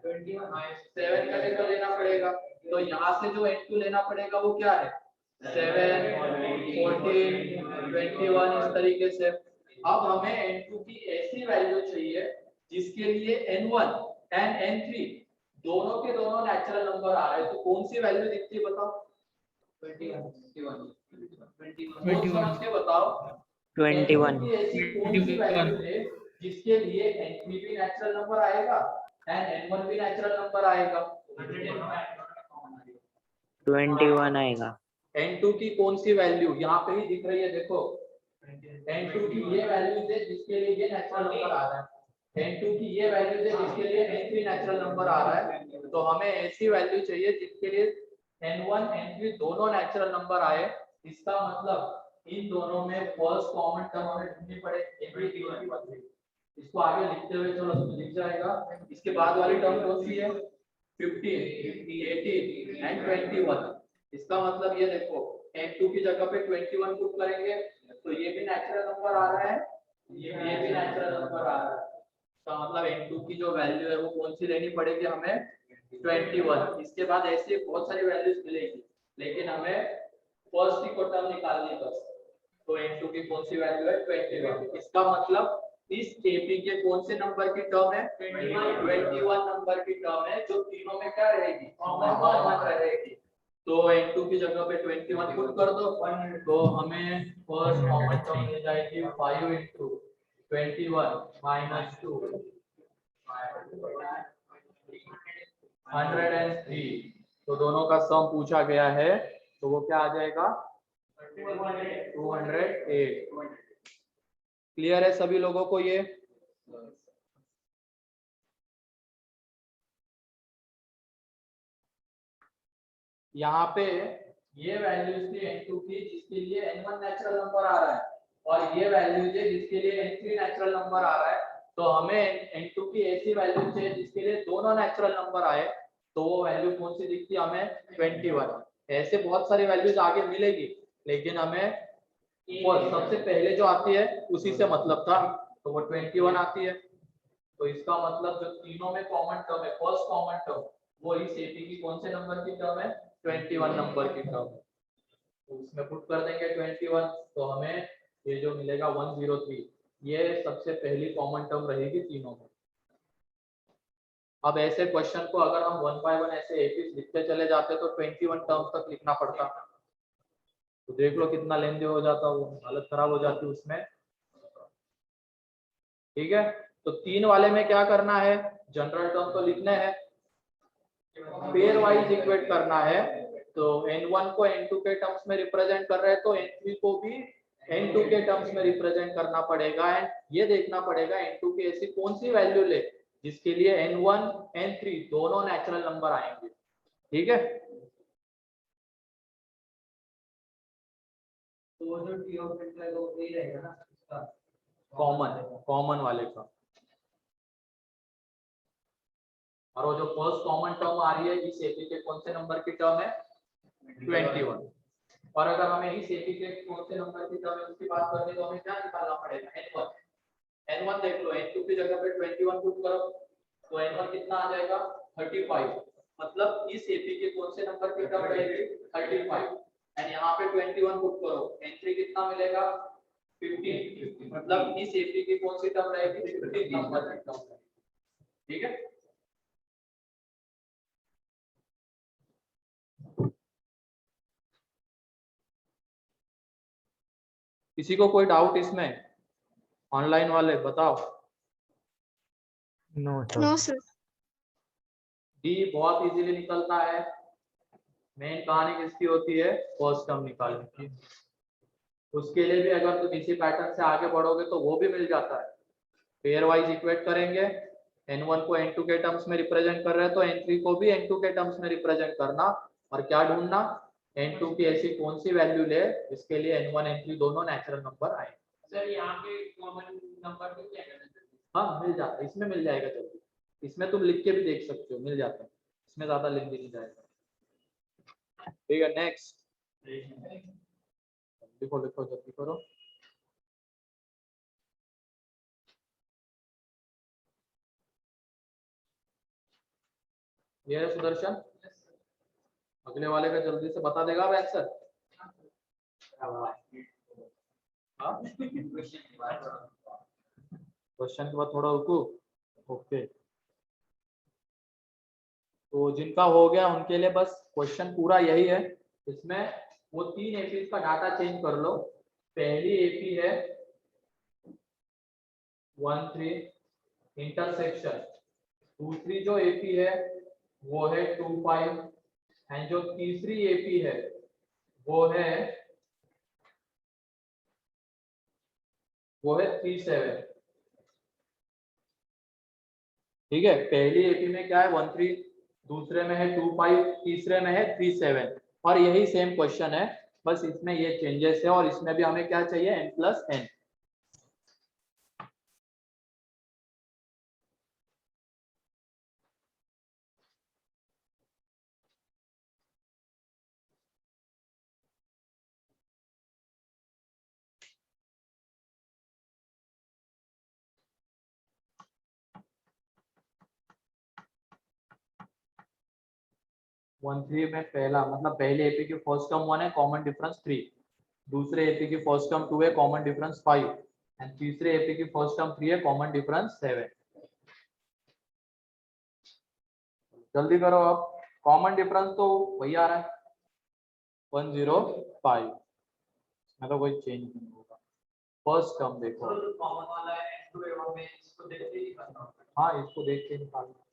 7 का टेबल लेना पड़ेगा। तो यहाँ से जो n2 लेना पड़ेगा वो क्या है? 7, 14, 21 इस तरीके से। अब हमें n2 की ऐसी वैल्यू चाहिए जिसके लिए n1 एंड n3 दोनों के दोनों नेचुरल नंबर आ रहे हैं। तो कौन सी वैल्यू दिखती है बताओ? 21 समझ के बताओ। 21 की ऐसी कौन सी वैल्यू है जिसके लिए n3 भी नेचुरल नंबर आएगा एंड n1 भी नेचुरल नंबर आएगा? 21 आएगा। n2 की कौन सी वैल्यू यहाँ पे ही दिख रही है देखो। n2 की ये वैल्यू है जिसके लिए ये नेचुरल नंबर आ रहा है। n2 की ये वैल्यू है जिसके लिए n3 नेचुरल नंबर आ रहा है। तो हमें ऐसी वैल्यू चाहिए जिसके लिए n1 n3 दोनों नेचुरल नंबर आए। इसका मतलब इन दोनों में फर्स्ट कॉमन टर्म हमें ढूंढनी पड़ेगी। इसको आगे लिखते हुए चलो लिख जाएगा। इसके बाद वाली टर्म कौन सी है? 15, 18 एंड 21। इसका मतलब ये देखो n2 की जगह पे 21 पुट करेंगे तो ये भी नेचुरल नंबर आ रहा है, ये भी नेचुरल नंबर आ रहा है। इसका मतलब n2 की जो वैल्यू है वो कौन सी लेनी पड़ेगी हमें? 21। इसके बाद ऐसी बहुत सारी वैल्यूज मिलेगी लेकिन हमें फर्स्ट की टर्म निकालनी है बस। तो n2 की कौन सी वैल्यू है? 21। इसका मतलब इस AP के कौन से नंबर की टर्म है? 21 नंबर की टर्म है जो तीनों में क्या रहेगी? कॉमन रहेगी। तो n2 की जगह पे 21 पुट कर दो तो हमें फर्स्ट कॉमन टर्म मिल जाएगी 5 into 21 minus 2 103। तो दोनों का सम पूछा गया है तो वो क्या आ जाएगा? 208। क्लियर है सभी लोगों को ये? यहाँ पे ये वैल्यूज थी n2 की जिसके लिए n1 नेचुरल नंबर आ रहा है और ये वैल्यूज है जिसके लिए n3 नेचुरल नंबर आ रहा है। तो हमें n2 की ऐसी वैल्यू चाहिए जिसके लिए दोनों नेचुरल नंबर आए। तो वो वैल्यू कौन सी दिखती है हमें? 21। ऐसे बहुत सारी वैल्यूज आगे मिलेगी लेकिन हमें वो सबसे पहले जो आती है उसी से मतलब था तो वो 21 आती है। तो इसका मतलब जो तीनों में कॉमन टर्म है फर्स्ट कॉमन टर्म वो इस AP की कौन से नंबर की टर्म है? 21 नंबर की टर्म है। तो उसमें पुट कर देंगे 21 तो हमें ये जो मिलेगा 103। ये सबसे पहली कॉमन टर्म रहेगी तीनों में। अब ऐसे क्वेश्चन को अगर हम 1 by 1 ऐसे APs लिखते चले जाते तो 21 टर्म्स तक लिखना पड़ता। तो देख लो कितना लेंदे हो जाता, वो हालत खराब हो जाती उसमें। ठीक है तो 3 वाले में क्या करना है? जनरल टर्म तो लिखने हैं, पेयर वाइज इक्वेट करना है। तो n1 को n2 के टर्म्स में रिप्रेजेंट कर रहे हैं तो n3 को भी n2 के टर्म्स में रिप्रेजेंट करना पड़ेगा। एंड ये देखना पड़ेगा n2 की ऐसी कौन सी वैल्यू ले जिसके लिए n1 n3 दोनों नेचुरल नंबर आएंगे। ठीक है तो जो टी ऑफ n है वो यही रहेगा ना इसका कॉमन वाले का। और वो जो फर्स्ट कॉमन टर्म आ रही है इस AP के कौन से नंबर की टर्म है? 21। और अगर हमें इस AP के कौन से नंबर की टर्म है उसकी बात करनी तो हमें क्या निकालना पड़ेगा? n1 देख लो n2 की जगह पे 21 पुट करो तो n1 कितना आ जाएगा? 35। मतलब इस AP के कौन से नंबर की टर्म रहेगी? 35। एंड यहाँ पे 21 पुट करो n3 कितना मिलेगा? 15। मतलब इस AP की कौन सी टर्म रहेगी? 15 नंबर की टर्म। ठीक है किसी को कोई डाउट इसमें? ऑनलाइन वाले बताओ। No sir. डी बहुत इजीली निकलता है। मेन कहानी किसकी होती है? फर्स्ट टर्म निकालने की। उसके लिए भी अगर तुम इसी पैटर्न से आगे बढ़ोगे तो वो भी मिल जाता है। पेयर वाइज इक्वेट करेंगे, n1 को n2 के टर्म्स में रिप्रेजेंट कर रहे हैं तो n3 को भी n2 के टर्म्स में रिप्रेजेंट करना। और क्या ढूंढना? n2 की ऐसी कौन सी वैल्यू ले जिसके लिए n1 n3 दोनों नेचुरल नंबर आए। सर यहाँ पे कॉमन नंबर को क्या करना हाँ मिल जाता है, इसमें मिल जाएगा जल्दी, इसमें तुम लिख के भी देख सकते हो, मिल जाता है, इसमें ज्यादा लिंक नहीं जाएगा। ठीक है नेक्स्ट, लिखो लिखो जल्दी करो। ये है सुदर्शन, अगले वाले का जल्दी से बता देगा आंसर। क्वेश्चन के बाद थोड़ा रुको। ओके, तो जिनका हो गया उनके लिए बस क्वेश्चन पूरा यही है, इसमें वो 3 एपी का डाटा चेंज कर लो। पहली एपी है 13 इंटरसेक्शन, दूसरी जो एपी है वो है 25, एंड जो तीसरी एपी है वो है 37। ठीक है, पहली एपी में क्या है 13, दूसरे में है 25, तीसरे में है 37, और यही सेम क्वेश्चन है, बस इसमें ये चेंजेस है, और इसमें भी हमें क्या चाहिए n+n। वन थ्री में पहला मतलब पहले एपी की फर्स्ट टर्म 1 है, कॉमन डिफरेंस 3, दूसरे एपी की फर्स्ट टर्म 2 है, कॉमन डिफरेंस 5, एंड तीसरे एपी की फर्स्ट टर्म 3 है, कॉमन डिफरेंस 7। जल्दी करो अब, कॉमन डिफरेंस तो वही आ रहा है 105, इसमें तो कोई चेंज नहीं होगा। फर्स्ट टर्म देखो, कॉमन वाला है n2 में, इसको देख के ही करना होता है। हाँ इसको देख के निकालना।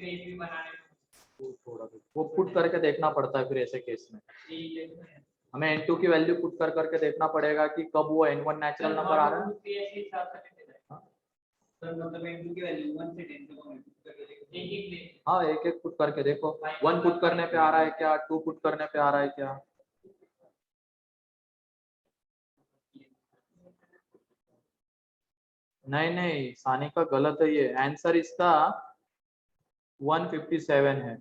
फिर एपी बनाने में थोड़ा वो पुट करके देखना पड़ता है फिर ऐसे केस में ठीक है। हमें n2 की वैल्यू पुट कर करके देखना पड़ेगा कि कब वो n1 नेचुरल नंबर आ रहा है। के हिसाब से कैसे जाएगा सर, मतलब n2 की वैल्यू 1 से 10 तक हम पुट करके देखते हैं एक एक हाँ एक एक पुट करके देखो 1 पुट करने पे आ रहा है क्या, 2 पुट करने पे आ रहा है क्या। नहीं नहीं सानी का गलत है, ये आंसर इसका 157 है।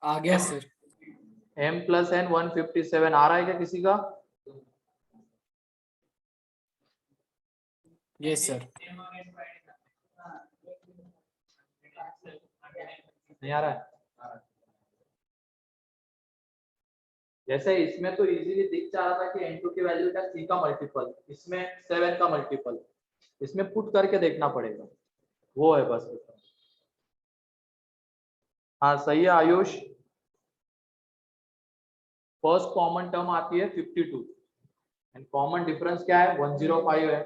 आ गया सर। m प्लस n 157 आ रहा है क्या किसी का? Yes sir. नहीं आ रहा है? जैसे इसमें तो इजीली दिख जा रहा था कि n2 की वैल्यू का c का मल्टीपल, इसमें 7 का मल्टीपल, इसमें पुट करके देखना पड़ेगा, वो है बस। हाँ सही है आयुष। फर्स्ट कॉमन टर्म आती है 52 एंड कॉमन डिफरेंस क्या है 105 है।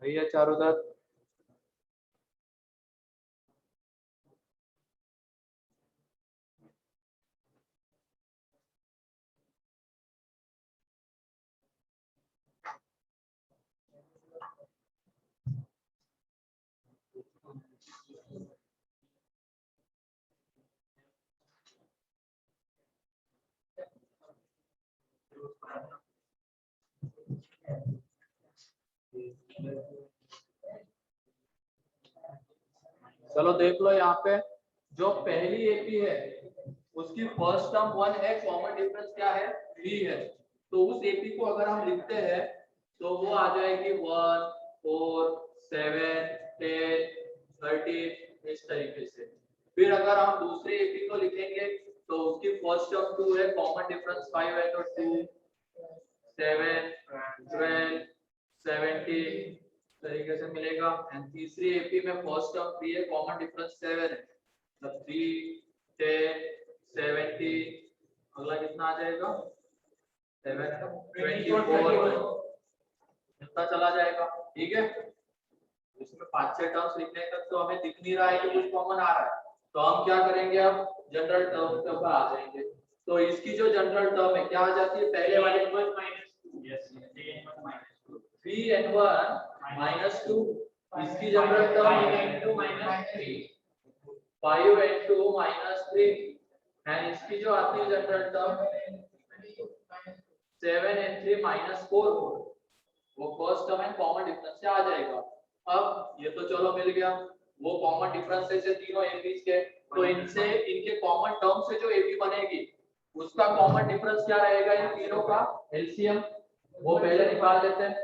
सही है चारुदत्त। चलो देख लो यहाँ पे जो पहली एपी है उसकी फर्स्ट टर्म 1 है, कॉमन डिफरेंस क्या है 3 है, तो उस एपी को अगर हम लिखते हैं तो वो आ जाएगी 1 4 7 10 30 इस तरीके से। फिर अगर हम दूसरे एपी को लिखेंगे तो उसकी फर्स्ट टर्म 2 है, कॉमन डिफरेंस 5 है, तो 2 7 12 70 तरीके से मिलेगा। एंड तीसरी एपी में फर्स्ट टर्म 3 है, कॉमन डिफरेंस 7 है, तो 3 10 70 अगला कितना आ जाएगा 7 24 इतना चला जाएगा। ठीक है, इसमें 5-6 टर्म्स लिखने तक तो हमें दिख नहीं रहा है कि कुछ कॉमन आ रहा है, तो हम क्या करेंगे अब जनरल टर्म के ऊपर आ जाएंगे। तो इसकी जो जनरल टर्म है क्या आ जाती है, पहले वाले 3n1 - 2, इसकी जनरल टर्म 5n2 - 3 एंड इसकी जो आती है जनरल टर्म 7n3 - 4, वो फर्स्ट टर्म है, कॉमन डिफरेंस से आ जाएगा। अब ये तो चलो मिल गया, वो कॉमन डिफरेंस से तीनों एपीज के, तो इनसे इनके कॉमन टर्म से जो एपी बनेगी उसका कॉमन डिफरेंस क्या रहेगा, इन तीनों का एलसीएम वो पहले निकाल लेते हैं।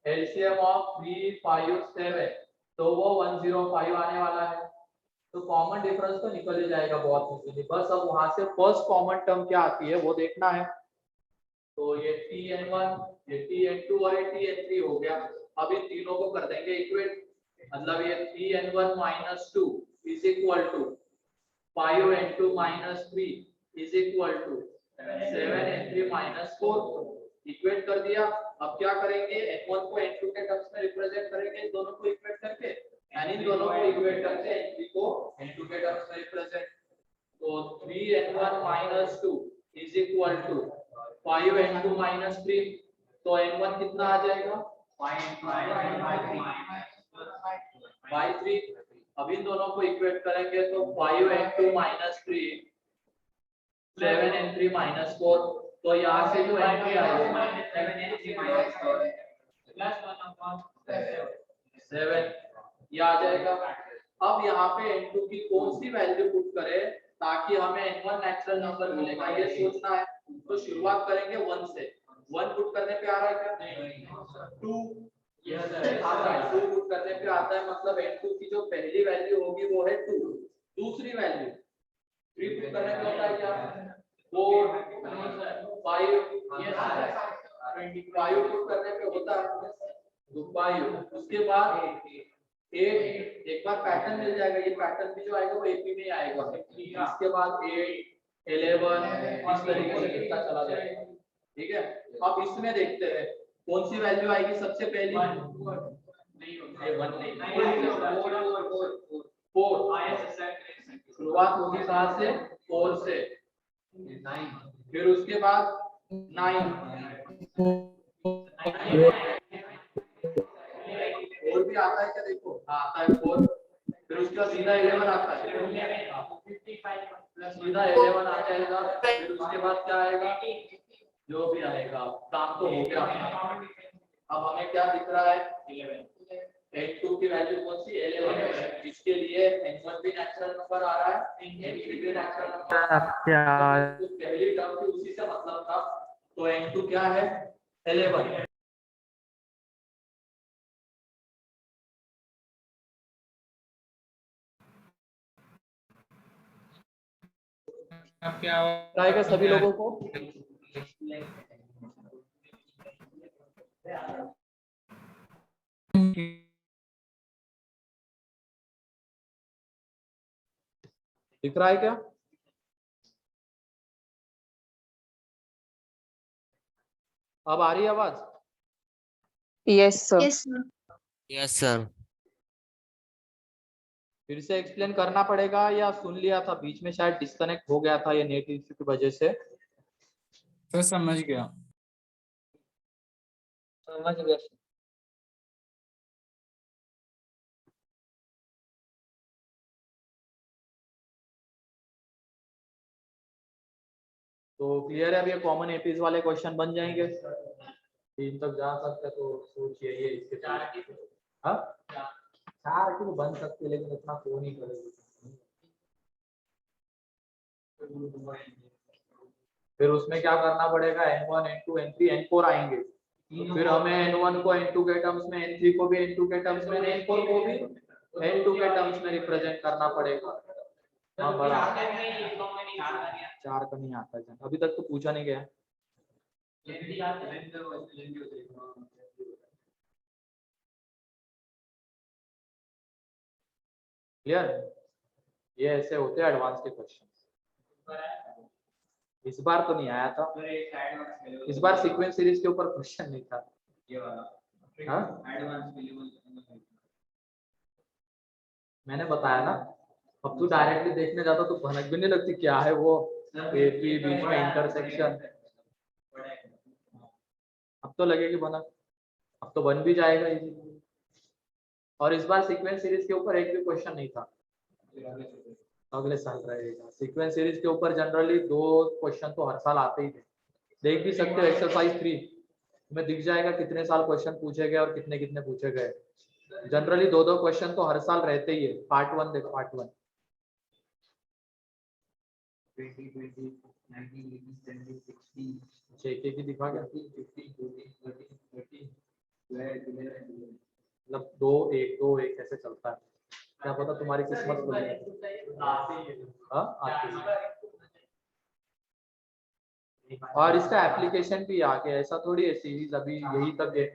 एलसीएम ऑफ 3 5 7 तो वो 105 आने वाला है, तो कॉमन डिफरेंस तो निकल ही जाएगा बहुत इजीली। बस अब वहां से फर्स्ट कॉमन टर्म क्या आती है वो देखना है। तो ये tn1 ये tn2 और ये tn3 हो गया। अब इन तीनों को कर देंगे इक्वेट, मतलब ये 3n1 - 2 is equal to 5n2 - 3 is equal to 7n3 - 4 equate कर दिया। अब क्या करेंगे, n1 को n2 के टर्म्स में रिप्रेजेंट करेंगे, इन दोनों को इक्वेट करके, यानी इन दोनों को इक्वेट करके n3 को n2 के टर्म्स में रिप्रेजेंट। तो 3n1 - 2 is equal to 5n2 - 3, तो n1 कितना आ जाएगा 5/3। अब इन दोनों को इक्वेट करेंगे तो 5n2 - 3 7n3 - 4, तो यहाँ से जो n3 आएगा 7 ये आ जाएगा। अब यहाँ पे n2 की कौन सी वैल्यू पुट करें ताकि हमें n1 नेचुरल नंबर मिलेगा, ये सोचना है। तो शुरुआत करेंगे 1 से। 1 पुट करने पे आ रहा है क्या 2, ये आता है 2 पुट करने पे आता है, मतलब n2 की जो पहली वैल्यू होगी वो है 2, दूसरी वैल्यू 3 पुट करने पे होता है क्या 4 5, ये 25 पुट करने पे होता है तो 5। उसके बाद 8, एक बार पैटर्न मिल जाएगा, ये पैटर्न भी जो आएगा वो एपी में ही आएगा। इसके बाद 8 11 इस तरीके से कितना चला जाएगा। ठीक है, अब इसमें देखते हैं कौन सी वैल्यू आएगी सबसे पहली। नहीं होता ये 1 नहीं, 4 4 शुरुआत होगी कहाँ से, 4 से, 9, फिर उसके बाद 9 4 भी आता है क्या, देखो हाँ आता है 4, फिर उसका सीधा 11 आता है, सीधा 11 आ जाएगा, फिर उसके बाद क्या आएगा, जो भी आएगा काम तो हो गया। अब हमें क्या दिख रहा है, 11, n2 की वैल्यू कौन सी, 11 है, इसके लिए n1 भी नेचुरल नंबर आ रहा है, n3 भी नेचुरल नंबर, तो पहली टर्म की उसी से मतलब था, तो n2 क्या है, 11। आपकी आवाज आएगा सभी लोगों को, दिख रहा है क्या, अब आ रही है आवाज, Yes, sir. Yes sir. फिर से एक्सप्लेन करना पड़ेगा या सुन लिया था, बीच में शायद डिस्कनेक्ट हो गया था ये नेट इश्यू की वजह से। सर समझ गया। समझ गया sir. तो क्लियर है, अब ये कॉमन एपीज वाले क्वेश्चन बन जाएंगे, 3 तक जा सकते तो सोचिए ये इसके हाँ 4 की तो बन सकती है, लेकिन इतना क्यों नहीं करेगी। फिर उसमें क्या करना पड़ेगा, n1 n2 n3 n4 आएंगे, फिर हमें n1 को n2 के टर्म्स में, n3 को भी n2 के टर्म्स में, n4 को भी n2 के टर्म्स में रिप्रेजेंट करना पड़ेगा। हाँ बड़ा 4 का नहीं आता है, अभी तक तो पूछा नहीं गया। क्लियर, ये ऐसे होते हैं एडवांस के क्वेश्चन। इस बार तो नहीं आया था, इस बार सीक्वेंस सीरीज के ऊपर क्वेश्चन नहीं था। ये वाला हाँ? एडवांस मैंने बताया ना, अब तू डायरेक्टली देखने जाता तो भनक भी नहीं लगती क्या है वो, एपी बीच में इंटरसेक्शन, अब तो लगेगी भनक, अब तो बन भी जाएगा इजी। और इस बार सीक्वेंस सीरीज के ऊपर एक भी क्वेश्चन नहीं था, अगले साल रहेगा। सीक्वेंस सीरीज के ऊपर जनरली 2 क्वेश्चन तो हर साल आते ही थे, देख भी सकते हो एक्सरसाइज 3 में दिख जाएगा कितने साल क्वेश्चन पूछे गए और कितने कितने पूछे गए। जनरली 2-2 क्वेश्चन तो हर साल रहते ही है। पार्ट 1 देखो, पार्ट 1 2020 1980 70 60 जेके की दिखा गया, 15 14 13 मतलब 2-1 2-1 ऐसे चलता है, क्या पता तुम्हारी किस्मत खुल जाए। हाँ आती है। और इसका एप्लीकेशन भी आगे, ऐसा थोड़ी है सीरीज अभी यही तक है,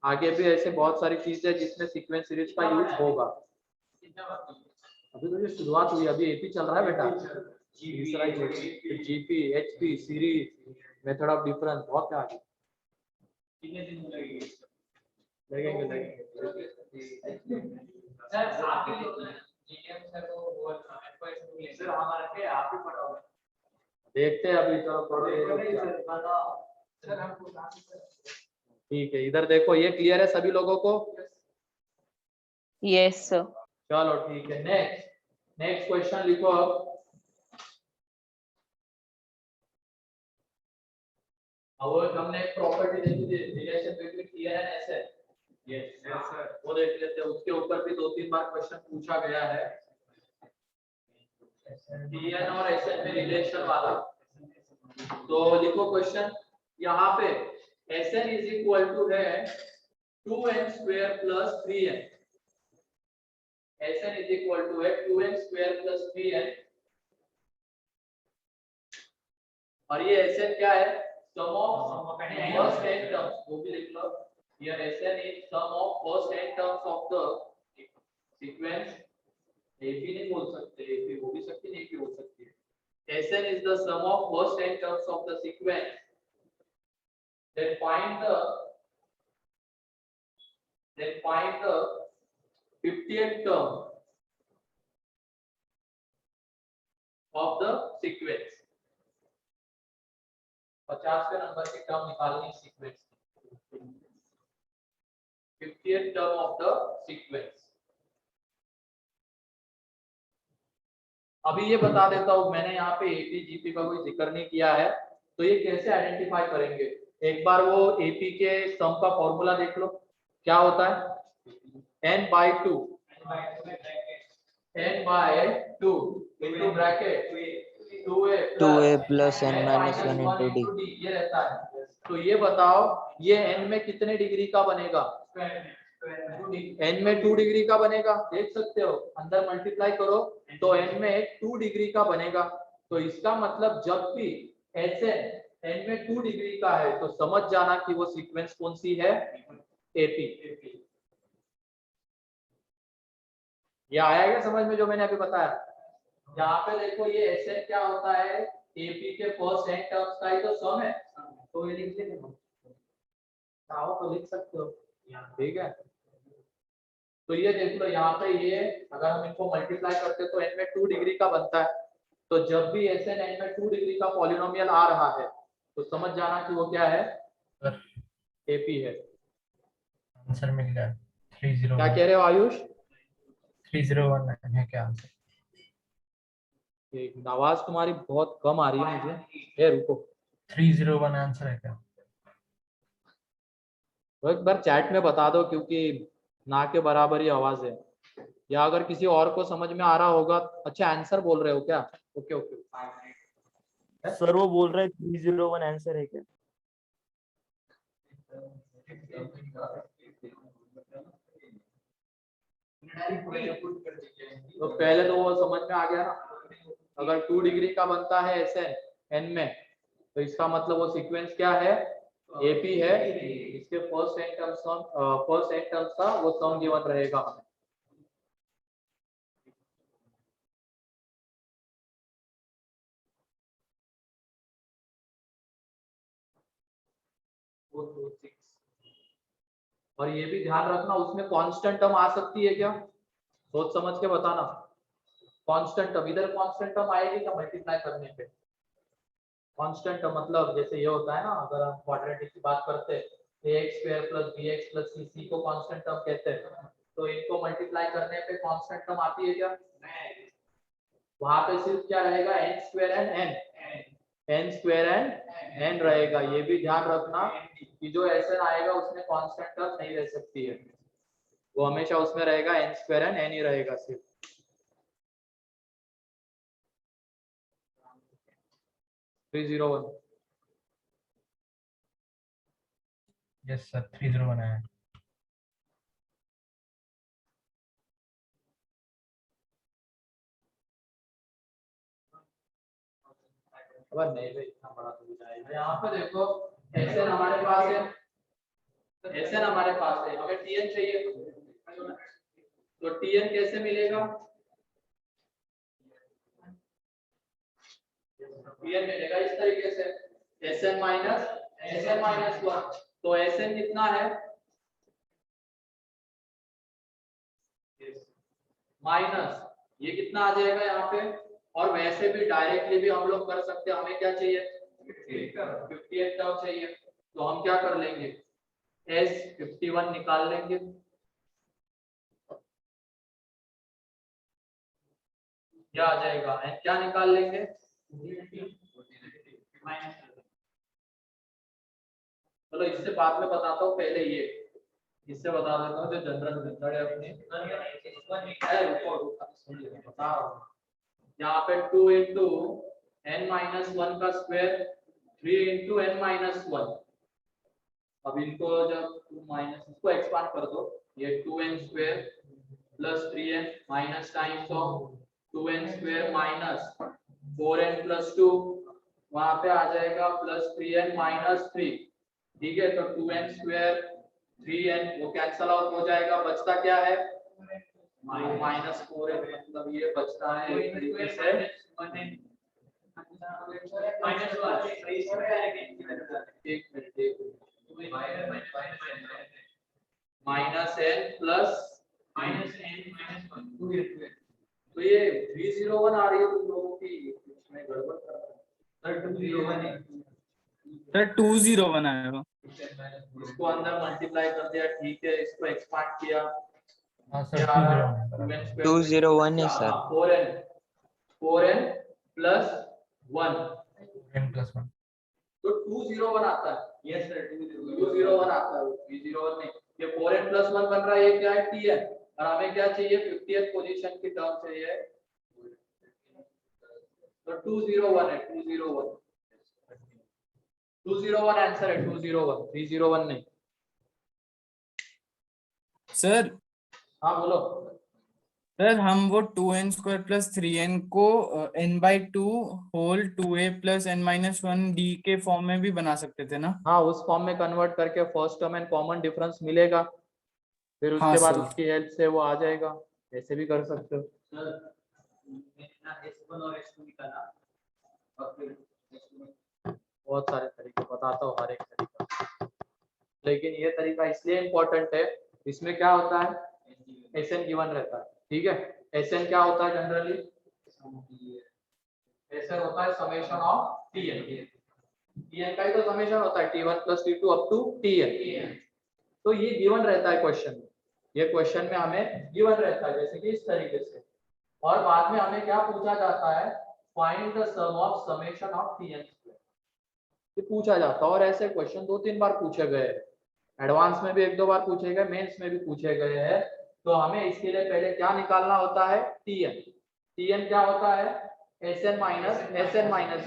आगे भी ऐसे बहुत सारी चीजें जिसमें सीक्वेंस सीरीज का यूज होगा। अभी तो ये शुरुआत हुई, अभी एपी चल रहा है बेटा, तीसरा ही GP HP series, method of difference, बहुत है आगे। कितने दिन लगेंगे सर आपके जीटीएम सर को वो सर हमारे पे आप ही पढ़ा होगा, देखते हैं अभी, चलो सर हमको ठीक है। इधर देखो, ये क्लियर है सभी लोगों को? Yes, sir. चलो ठीक है, नेक्स्ट क्वेश्चन लिखो अब। अब हमने एक प्रॉपर्टी देखी थी, relation between TN and SN, yes sir, वो देख लेते हैं। उसके ऊपर भी 2-3 बार क्वेश्चन पूछा गया है, टीएन और एसएन में रिलेशन वाला। तो लिखो क्वेश्चन, यहाँ पे एसएन इज इक्वल टू है 2n square plus 3n, SN is equal to है 2n स्क्वायर प्लस 3n, और ये एसएन क्या है, sum of first n terms, वो भी लिख लो। Here SN is sum of first n terms of the sequence, AP नहीं बोल सकते, एपी हो भी सकती है, एपी हो सकती है। SN is the sum of first n terms of the sequence then find the 50th term of the sequence. 50वें नंबर की टर्म निकालनी sequence, 50th term of the sequence. अभी ये बता देता हूं, मैंने यहाँ पे एपी जीपी का कोई जिक्र नहीं किया है, तो ये कैसे आइडेंटिफाई करेंगे। एक बार वो एपी के सम का फॉर्मूला देख लो, क्या होता है n/2 into bracket 2a plus n minus 1 into d। ये रहता है। तो ये बताओ ये n में कितने डिग्री का बनेगा, n में 2 डिग्री का बनेगा, देख सकते हो अंदर मल्टीप्लाई करो तो n में 2 डिग्री का बनेगा। तो इसका मतलब जब भी Sn n में 2 डिग्री का है तो समझ जाना कि वो सीक्वेंस कौन सी है, एपी। ये आया क्या समझ में जो मैंने अभी बताया। यहाँ पे देखो ये Sn क्या होता है, एपी के फर्स्ट n टर्म्स का ही तो सम है, तो ये लिख देंगे, चाहो तो लिख सकते हो, ठीक है। तो ये देख लो यहाँ पे ये अगर हम इनको मल्टीप्लाई करते तो n में 2 डिग्री का बनता है, तो जब भी Sn n में 2 डिग्री का पॉलिनोमियल आ रहा है तो समझ जाना कि वो क्या है, एपी है। आंसर मिल गया 301। क्या कह रहे हो आयुष? 301 है क्या आंसर? एक आवाज तुम्हारी बहुत कम आ रही है मुझे, ये रुको 301 आंसर है क्या? वो एक बार चैट में बता दो क्योंकि ना के बराबर ही आवाज है, या अगर किसी और को समझ में आ रहा होगा। अच्छा आंसर बोल रहे हो क्या? ओके ओके सर वो बोल रहा है 301 आंसर है क्या? तो पहले तो वो समझ में आ गया ना, अगर 2 डिग्री का बनता है Sn n में तो इसका मतलब वो सीक्वेंस क्या है, एपी है। इसके फर्स्ट n टर्म्स का वो सम गिवन रहेगा हमें। और ये भी ध्यान रखना उसमें कांस्टेंट टर्म आ सकती है क्या, सोच समझ के बताना। कांस्टेंट टर्म, इधर कांस्टेंट टर्म आएगी क्या मल्टीप्लाई करने पे? कांस्टेंट टर्म मतलब जैसे ये होता है ना, अगर हम क्वाड्रेटिक की बात करते हैं ax² + bx + cc को कांस्टेंट टर्म कहते हैं, तो इनको मल्टीप्लाई करने पे कांस्टेंट टर्म आती है क्या? वहां पे सिर्फ क्या रहेगा, n² रहेगा। ये भी ध्यान रखना कि जो Sn आएगा उसमें कांस्टेंट टर्म नहीं रह सकती है, वो हमेशा उसमें रहेगा n² ही रहेगा सिर्फ। यस सर 301 है। अब नहीं भाई इतना बड़ा तो जाएगा। यहाँ पे देखो Sn हमारे पास है, Sn हमारे पास है, हमें Tn चाहिए, तो Tn कैसे मिलेगा? Tn मिलेगा इस तरीके से Sn - 1। तो Sn कितना है, माइनस ये कितना आ जाएगा यहाँ पे। और वैसे भी डायरेक्टली भी हम लोग कर सकते हैं, हमें क्या चाहिए, 58 टर्म चाहिए, तो हम क्या कर लेंगे, S51 निकाल लेंगे। क्या आ जाएगा, क्या निकाल लेंगे, चलो इससे बाद में बताता हूँ, पहले ये इससे बता देता हूँ जो जनरल मेथड है अपनी। बता रहा हूँ यहाँ पे 2 × n-1 का स्क्वायर 3 × n-1। अब इनको जब इसको एक्सपांड कर दो, ये 2n² + 3n minus times of 2n² - 4n + 2, वहां पे आ जाएगा +3n - 3, ठीक है। तो 2n² 3n वो कैंसल आउट हो जाएगा, बचता क्या है, -4n, मतलब ये बचता है एक तरीके से एक minute minus N plus -n -1 तो ये 301 आ रही है तुम लोगों की, इसमें गड़बड़ कर रहा है। सर 201 है सर 201 आएगा। इसको अंदर मल्टीप्लाई कर दिया, ठीक है, इसको एक्सपांड किया, हाँ सर 201 है बराबर। 201 है सर। 4n प्लस 1 n+1 तो 201 आता है। यस सर 201 आता है, 301 नहीं। ये 4n प्लस 1 बन रहा है, ये क्या है tn, और हमें क्या चाहिए 50th पोजीशन की टर्म चाहिए, तो 201 है, 201 आंसर है, 201, 301 नहीं। सर हाँ बोलो। सर हम वो 2n² प्लस 3n को n/2 whole 2a plus n-1d के फॉर्म में भी बना सकते थे ना? हाँ, उस फॉर्म में कन्वर्ट करके first term and common difference मिलेगा, फिर उसके हाँ, बाद सर। उसकी हेल्प से वो आ जाएगा, ऐसे भी कर सकते हो। सर मैंने S1 और S2 निकाला और फिर बहुत सारे तरीके बताता हूँ, हर एक तरीका, लेकिन ये तरीका इसलिए इम्पोर्टेंट है, इसमें क्या होता है Sn गिवन रहता है, ठीक है। Sn क्या होता है जनरली, Sn होता है समेशन ऑफ Tn, Tn का ही तो समेशन होता है T1 plus T2 up to Tn, तो ये गिवन रहता है क्वेश्चन में, ये क्वेश्चन में हमें गिवन रहता है जैसे कि इस तरीके से, और बाद में हमें क्या पूछा जाता है, find the sum of summation of Tn ये पूछा जाता है, और ऐसे क्वेश्चन 2-3 बार पूछे गए हैं, एडवांस में भी 1-2 बार पूछे गए, मेंस में भी पूछे गए हैं। तो हमें इसके लिए पहले क्या निकालना होता है, Tn क्या होता है Sn माइनस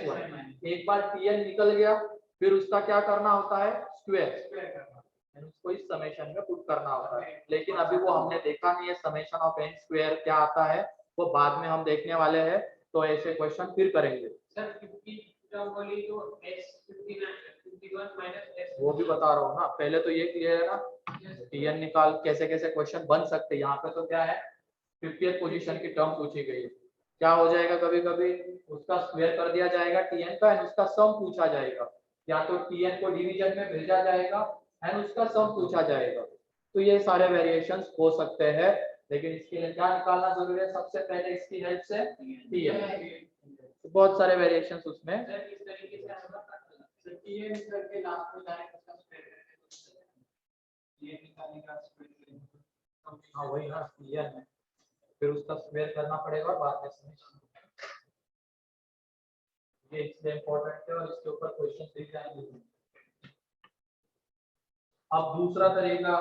1, एक बार Tn निकल गया, फिर उसका क्या करना होता है स्क्वायर, उसको इस समेशन में पुट करना होता है, लेकिन अभी वो हमने देखा नहीं है, समेशन ऑफ n स्क्वायर क्या आता है वो बाद में हम देखने वाले हैं, तो ऐसे क्वेश्चन फिर करेंगे। सर 50 टर्म वाली जो S51 S वो भी बता रहा हूँ ना, पहले तो ये क्लियर है ना, Tn निकाल कैसे कैसे क्वेश्चन बन सकते हैं। यहाँ पे तो क्या है 50th पोजीशन की टर्म पूछी गई है, क्या हो जाएगा, कभी कभी उसका स्क्वायर कर दिया जाएगा Tn का, एंड उसका सम पूछा जाएगा, या तो Tn को डिवीजन में भेजा जाएगा एंड उसका सम पूछा जाएगा, तो ये सारे वेरिएशंस हो सकते हैं, लेकिन इसके लिए क्या निकालना जरूरी है, सबसे पहले इसकी हेल्प से Tn, तो बहुत सारे वेरिएशंस उसमें। सर इस तरीके से हम सर Tn करके लास्ट में डायरेक्ट उसका स्क्वायर करेंगे, ये निकालने का स्क्वायर, हाँ वही ना Tn है, फिर उसका स्क्वायर करना पड़ेगा बाद में समेशन, ये इसलिए इम्पोर्टेंट है, और इसके ऊपर क्वेश्चन दिख जाएंगे। अब दूसरा तरीका,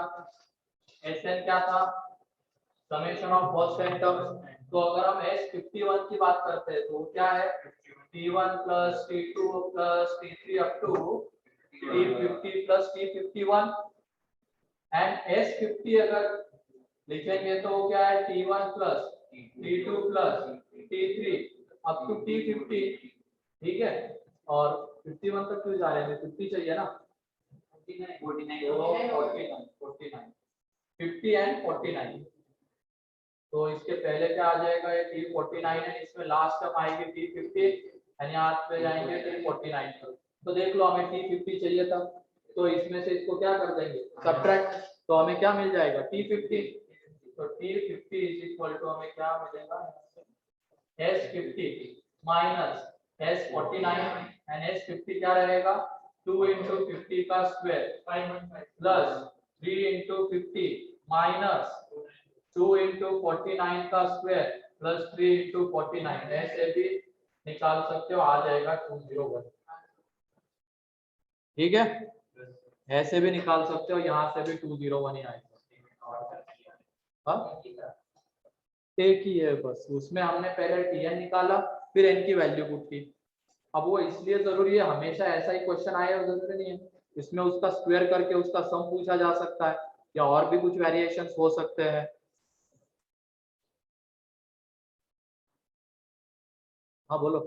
Sn क्या था, summation of first and terms, तो अगर हम S51 की बात करते हैं तो क्या है T1 plus T2 plus T3 up to T50 plus T51, and S50 अगर लिखेंगे तो क्या है T1 plus T2 plus T3 up to T50, ठीक है, और 51 तक क्यों जा रहे हैं, 50 चाहिए ना, 49 50 एंड 49, तो इसके पहले क्या आ जाएगा, ये T49 है, इसमें लास्ट टर्म आएगी T50 एंड यहाँ पे जाएंगे T49 तक, तो देख लो हमें T50 चाहिए था, तो इसमें से इसको क्या कर देंगे सब्ट्रैक्ट, तो हमें क्या मिल जाएगा T50, तो T50 इज इक्वल टू हमें क्या मिलेगा S50 minus S49, and S50 क्या रहेगा 2 into 50 का square plus 3 into 50 minus 2 into 49 का स्क्वायर प्लस 3 into 49, ऐसे भी निकाल सकते हो, आ जाएगा 201, ठीक है, ऐसे भी निकाल सकते हो, यहाँ से भी 201 ही आएगा। हाँ एक ही है बस, उसमें हमने पहले Tn निकाला, फिर n की वैल्यू पुट की, अब वो इसलिए जरूरी है, हमेशा ऐसा ही क्वेश्चन आएगा जरूरी नहीं है, इसमें उसका स्क्वायर करके उसका सम पूछा जा सकता है, या और भी कुछ वेरिएशंस हो सकते हैं। हाँ बोलो।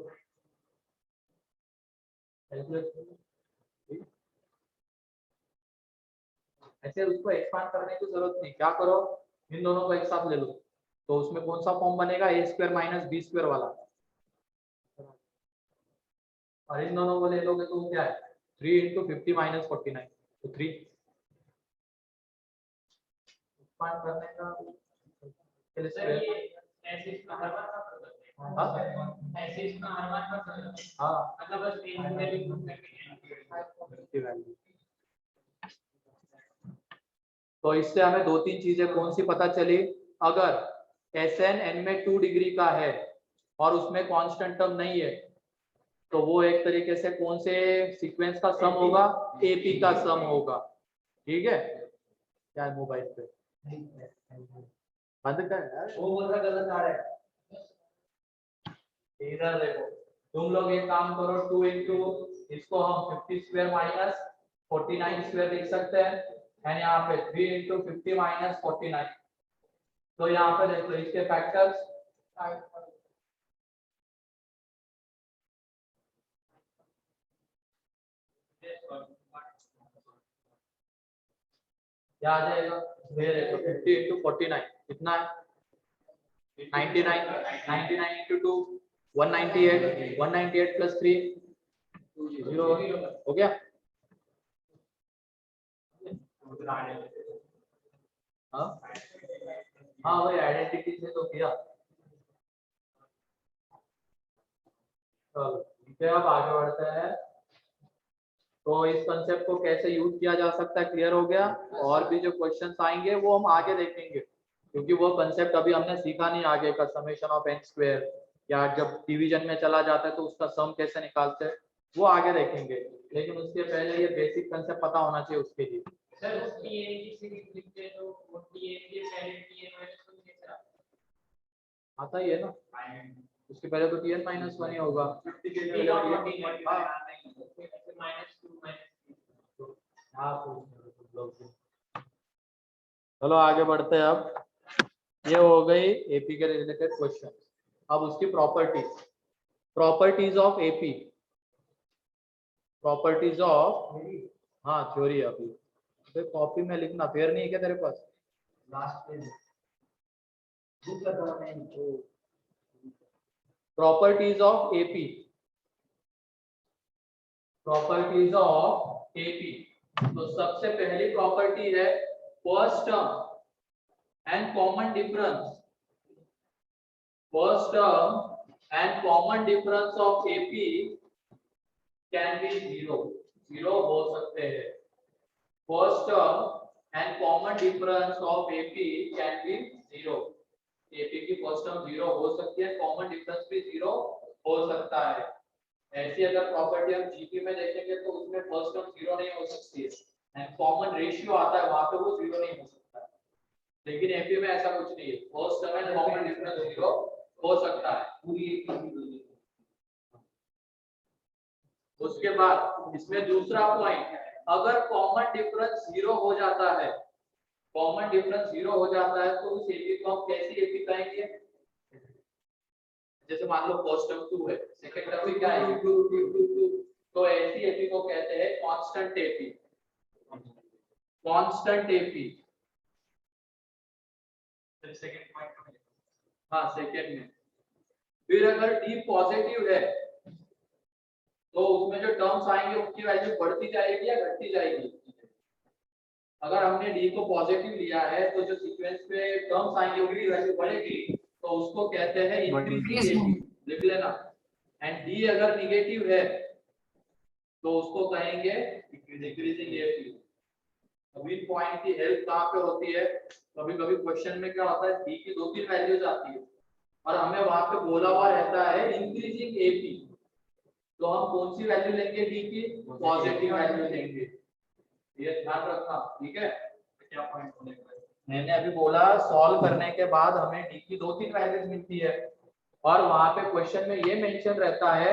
ऐसे उसको एक्सपांड करने की जरूरत नहीं, क्या करो इन दोनों को एक साथ ले लो, तो उसमें कौन सा फॉर्म बनेगा a² माइनस b² वाला, और इन दोनों को ले लोगे तो क्या है 3 into 50 माइनस 49, तो 3 एक्सपांड करने का सर ये ऐसे इसका हर बार कर सकते हैं। हाँ ऐसे इसका हर बार कर सकते हैं। हाँ मतलब बस n वैल्यू पुट करके की वैल्यू। तो इससे हमें दो तीन चीजें कौन सी पता चली, अगर Sn n में 2 डिग्री का है और उसमें कांस्टेंट टर्म नहीं है तो वो एक तरीके से कौन से सीक्वेंस का सम होगा, एपी का सम होगा। ठीक है, क्या है मोबाइल पे बंद कर यार, वो बोल रहा गलत आ रहा है। इधर देखो, तुम लोग ये काम करो, 2 इंटू इसको हम 50 स्क्वायर माइनस 49 स्क्वायर लिख सकते हैं, एंड यहाँ पे 3 इंटू 50 माइनस 49। तो यहाँ पे देखो इसके फैक्टर्स क्या आ जाएगा, ये देखो 50 इंटू 49 कितना है, 99, 99 इंटू 2 198, 198 प्लस 3 0 हो गया। हाँ हाँ वही आइडेंटिटी से तो किया। चलो ठीक है, अब आगे बढ़ते हैं। तो इस कंसेप्ट को कैसे यूज किया जा सकता है क्लियर हो गया। और भी जो क्वेश्चंस आएंगे वो हम आगे देखेंगे, क्योंकि वो कंसेप्ट अभी हमने सीखा नहीं आगे का, समेशन ऑफ n स्क्वायर, या जब डिवीजन में चला जाता है तो उसका सम कैसे निकालते हैं वो आगे देखेंगे। लेकिन उसके पहले ये बेसिक कंसेप्ट पता होना चाहिए उसके लिए। सर उसकी ये किसी भी लिखते हैं तो वो टी के पहले टी एन माइनस वन कैसे आता ही है ना, उसके पहले तो tn माइनस 1 ही होगा। चलो आगे बढ़ते हैं। अब ये हो गई एपी के रिलेटेड क्वेश्चन। अब उसकी properties of AP, properties of, हाँ थ्योरी अभी तो कॉपी में लिखना, फेयर नहीं है क्या तेरे पास, last page properties of AP, properties of AP. तो सबसे पहली प्रॉपर्टी है first term and common difference, first term and common difference of AP can be zero, zero हो सकते हैं। First term and common difference of AP can be zero, AP की first term zero हो सकती है, common difference भी zero हो सकता है। ऐसी अगर प्रॉपर्टी हम जीपी में देखेंगे तो उसमें फर्स्ट टर्म जीरो नहीं हो सकती है, एंड कॉमन रेशियो आता है वहां पे वो जीरो नहीं हो सकता है। लेकिन एपी में ऐसा कुछ नहीं है, first term and common difference zero हो सकता है पूरी एपी। उसके बाद इसमें दूसरा पॉइंट, अगर कॉमन डिफरेंस जीरो हो जाता है, कॉमन डिफरेंस जीरो हो जाता है तो उस एपी को हम कैसी एपी कहेंगे, जैसे मान लो फर्स्ट टर्म 2 है, सेकंड टर्म भी क्या है 2, तो ऐसी एपी को कहते हैं constant AP, constant AP. Second point, हाँ सेकंड में फिर अगर डी पॉजिटिव है तो उसमें जो टर्म्स आएंगे उनकी वैल्यू बढ़ती जाएगी या घटती जाएगी। अगर हमने डी को पॉजिटिव लिया है तो जो सीक्वेंस पे टर्म्स आएंगे उनकी वैल्यू बढ़ेगी, तो उसको कहते हैं इंक्रीजिंग एपी, लिख लेना। एंड डी अगर निगेटिव है तो उसको कहेंगे डिक्रीजिंग एपी। अभी पॉइंट की हेल्प कहाँ पे होती है, कभी कभी क्वेश्चन में क्या होता है डी की 2-3 वैल्यूज आती है और हमें वहां पे बोला हुआ रहता है इंक्रीजिंग एपी, तो हम कौन सी वैल्यू लेंगे डी की, पॉजिटिव वैल्यू लेंगे, ये ध्यान रखना। ठीक है, क्या पॉइंट होने का मैंने अभी बोला, सॉल्व करने के बाद हमें डी की 2-3 वैल्यूज मिलती है और वहां पे क्वेश्चन में ये मेंशन रहता है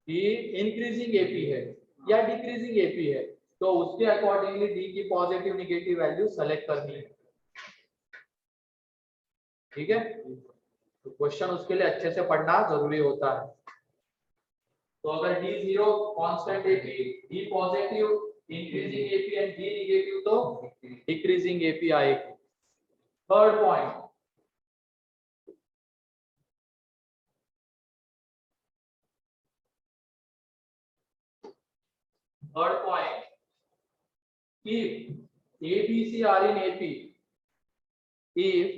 कि इंक्रीजिंग एपी है या डिक्रीजिंग एपी है, तो उसके अकॉर्डिंगली डी की पॉजिटिव निगेटिव वैल्यू सेलेक्ट करनी है। ठीक है, तो क्वेश्चन उसके लिए अच्छे से पढ़ना जरूरी होता है। तो अगर D zero constant AP, D positive increasing AP and D negative तो डिक्रीजिंग एपी आएगी। Third point, third point if ABC are in AP, if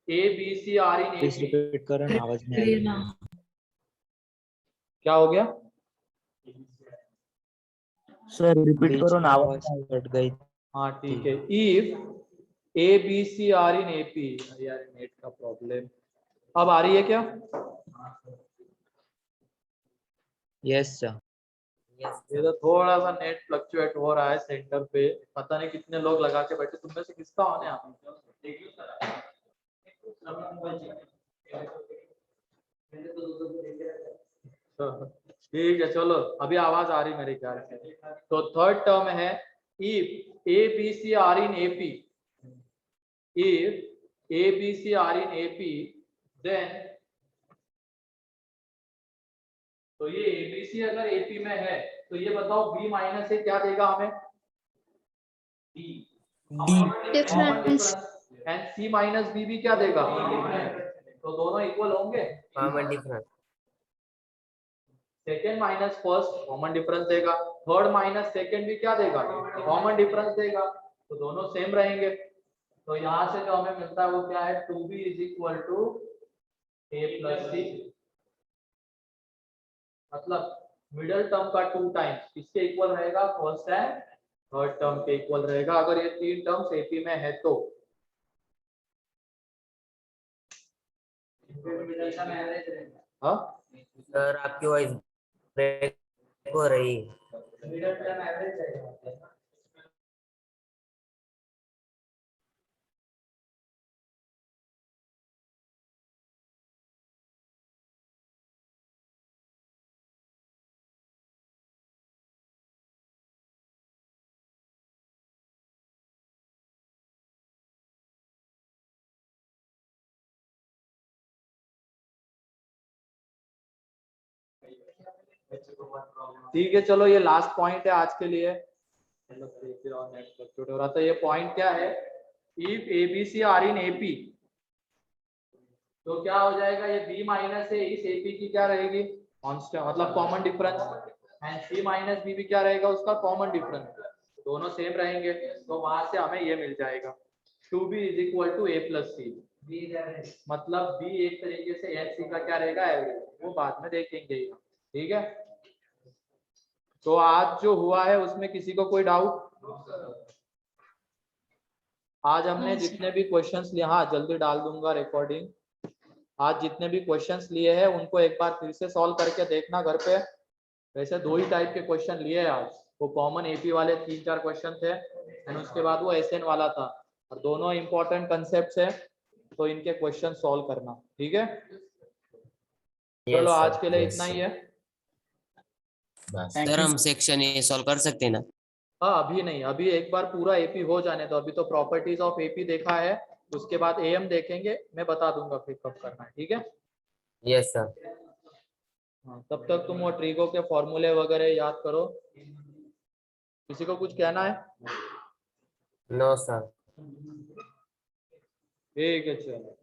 ABC are in please AP, repeat करो ना, आवाज नहीं आ रही। क्या हो गया? सर रिपीट बीच करो में ना, आवाज आवाज कट गई। हाँ ठीक है। if ABC are in AP, यार नेट का प्रॉब्लम। अब आ रही है क्या? Yes sir. ये तो थोड़ा सा नेट फ्लक्चुएट हो रहा है सेंटर पे, पता नहीं कितने लोग लगा के बैठे। तुम में से किसका ऑन है? आप ठीक है, चलो अभी आवाज आ रही मेरे ख्याल से। तो थर्ड टर्म है if ABC are in AP, if ABC are in AP, then तो ये ABC अगर AP में है तो ये बताओ B माइनस ए क्या देगा हमें? Difference. And C minus B भी क्या देगा? तो दोनों इक्वल होंगे। Common difference. Second minus first common difference देगा, थर्ड माइनस सेकेंड भी क्या देगा? कॉमन डिफरेंस देगा, तो दोनों सेम रहेंगे। तो यहाँ से जो हमें मिलता है वो क्या है? 2B is equal to A plus C। मतलब मिडल टर्म का 2 टाइम्स किसके इक्वल रहेगा? फर्स्ट एंड थर्ड टर्म के इक्वल रहेगा, अगर ये तीन टर्म्स AP में है तो। हाँ सर आपकी वॉइस ब्रेक हो रही है। मिडल टर्म एवरेज रहेगा। ठीक है, चलो ये लास्ट पॉइंट है आज के लिए। तो ये पॉइंट क्या है? If ABC are in AP, तो क्या हो जाएगा? ये B माइनस है इस AP की क्या रहेगी? कांस्टेंट, मतलब common difference. And C minus B भी क्या रहेगा? उसका कॉमन डिफरेंस। दोनों सेम रहेंगे, तो वहां से हमें ये मिल जाएगा 2B is equal to A plus C। मतलब B एक तरीके से AC का क्या रहेगा? एवरेज। वो बाद में देखेंगे। ठीक है, तो आज जो हुआ है उसमें किसी को कोई डाउट? आज हमने जितने भी क्वेश्चंस लिए, हाँ जल्दी डाल दूंगा रिकॉर्डिंग। आज जितने भी क्वेश्चंस लिए हैं उनको एक बार फिर से सॉल्व करके देखना घर पे। वैसे 2 ही टाइप के क्वेश्चन लिए हैं आज, वो कॉमन AP वाले 3-4 क्वेश्चन थे एंड उसके बाद वो SN वाला था, और दोनों इंपॉर्टेंट कंसेप्ट्स है, तो इनके क्वेश्चन सॉल्व करना। ठीक है, चलो आज के लिए इतना ही है। सर हम सेक्शन ये सॉल्व कर सकते हैं ना? हाँ अभी नहीं, अभी एक बार पूरा AP हो जाने दो। अभी तो प्रॉपर्टीज ऑफ AP देखा है, उसके बाद AM देखेंगे, मैं बता दूंगा फिर कब करना है। ठीक है, यस सर। हाँ तब तक तुम वो ट्रिगो के फॉर्मूले वगैरह याद करो। किसी को कुछ कहना है? No sir. ठीक है, चलो।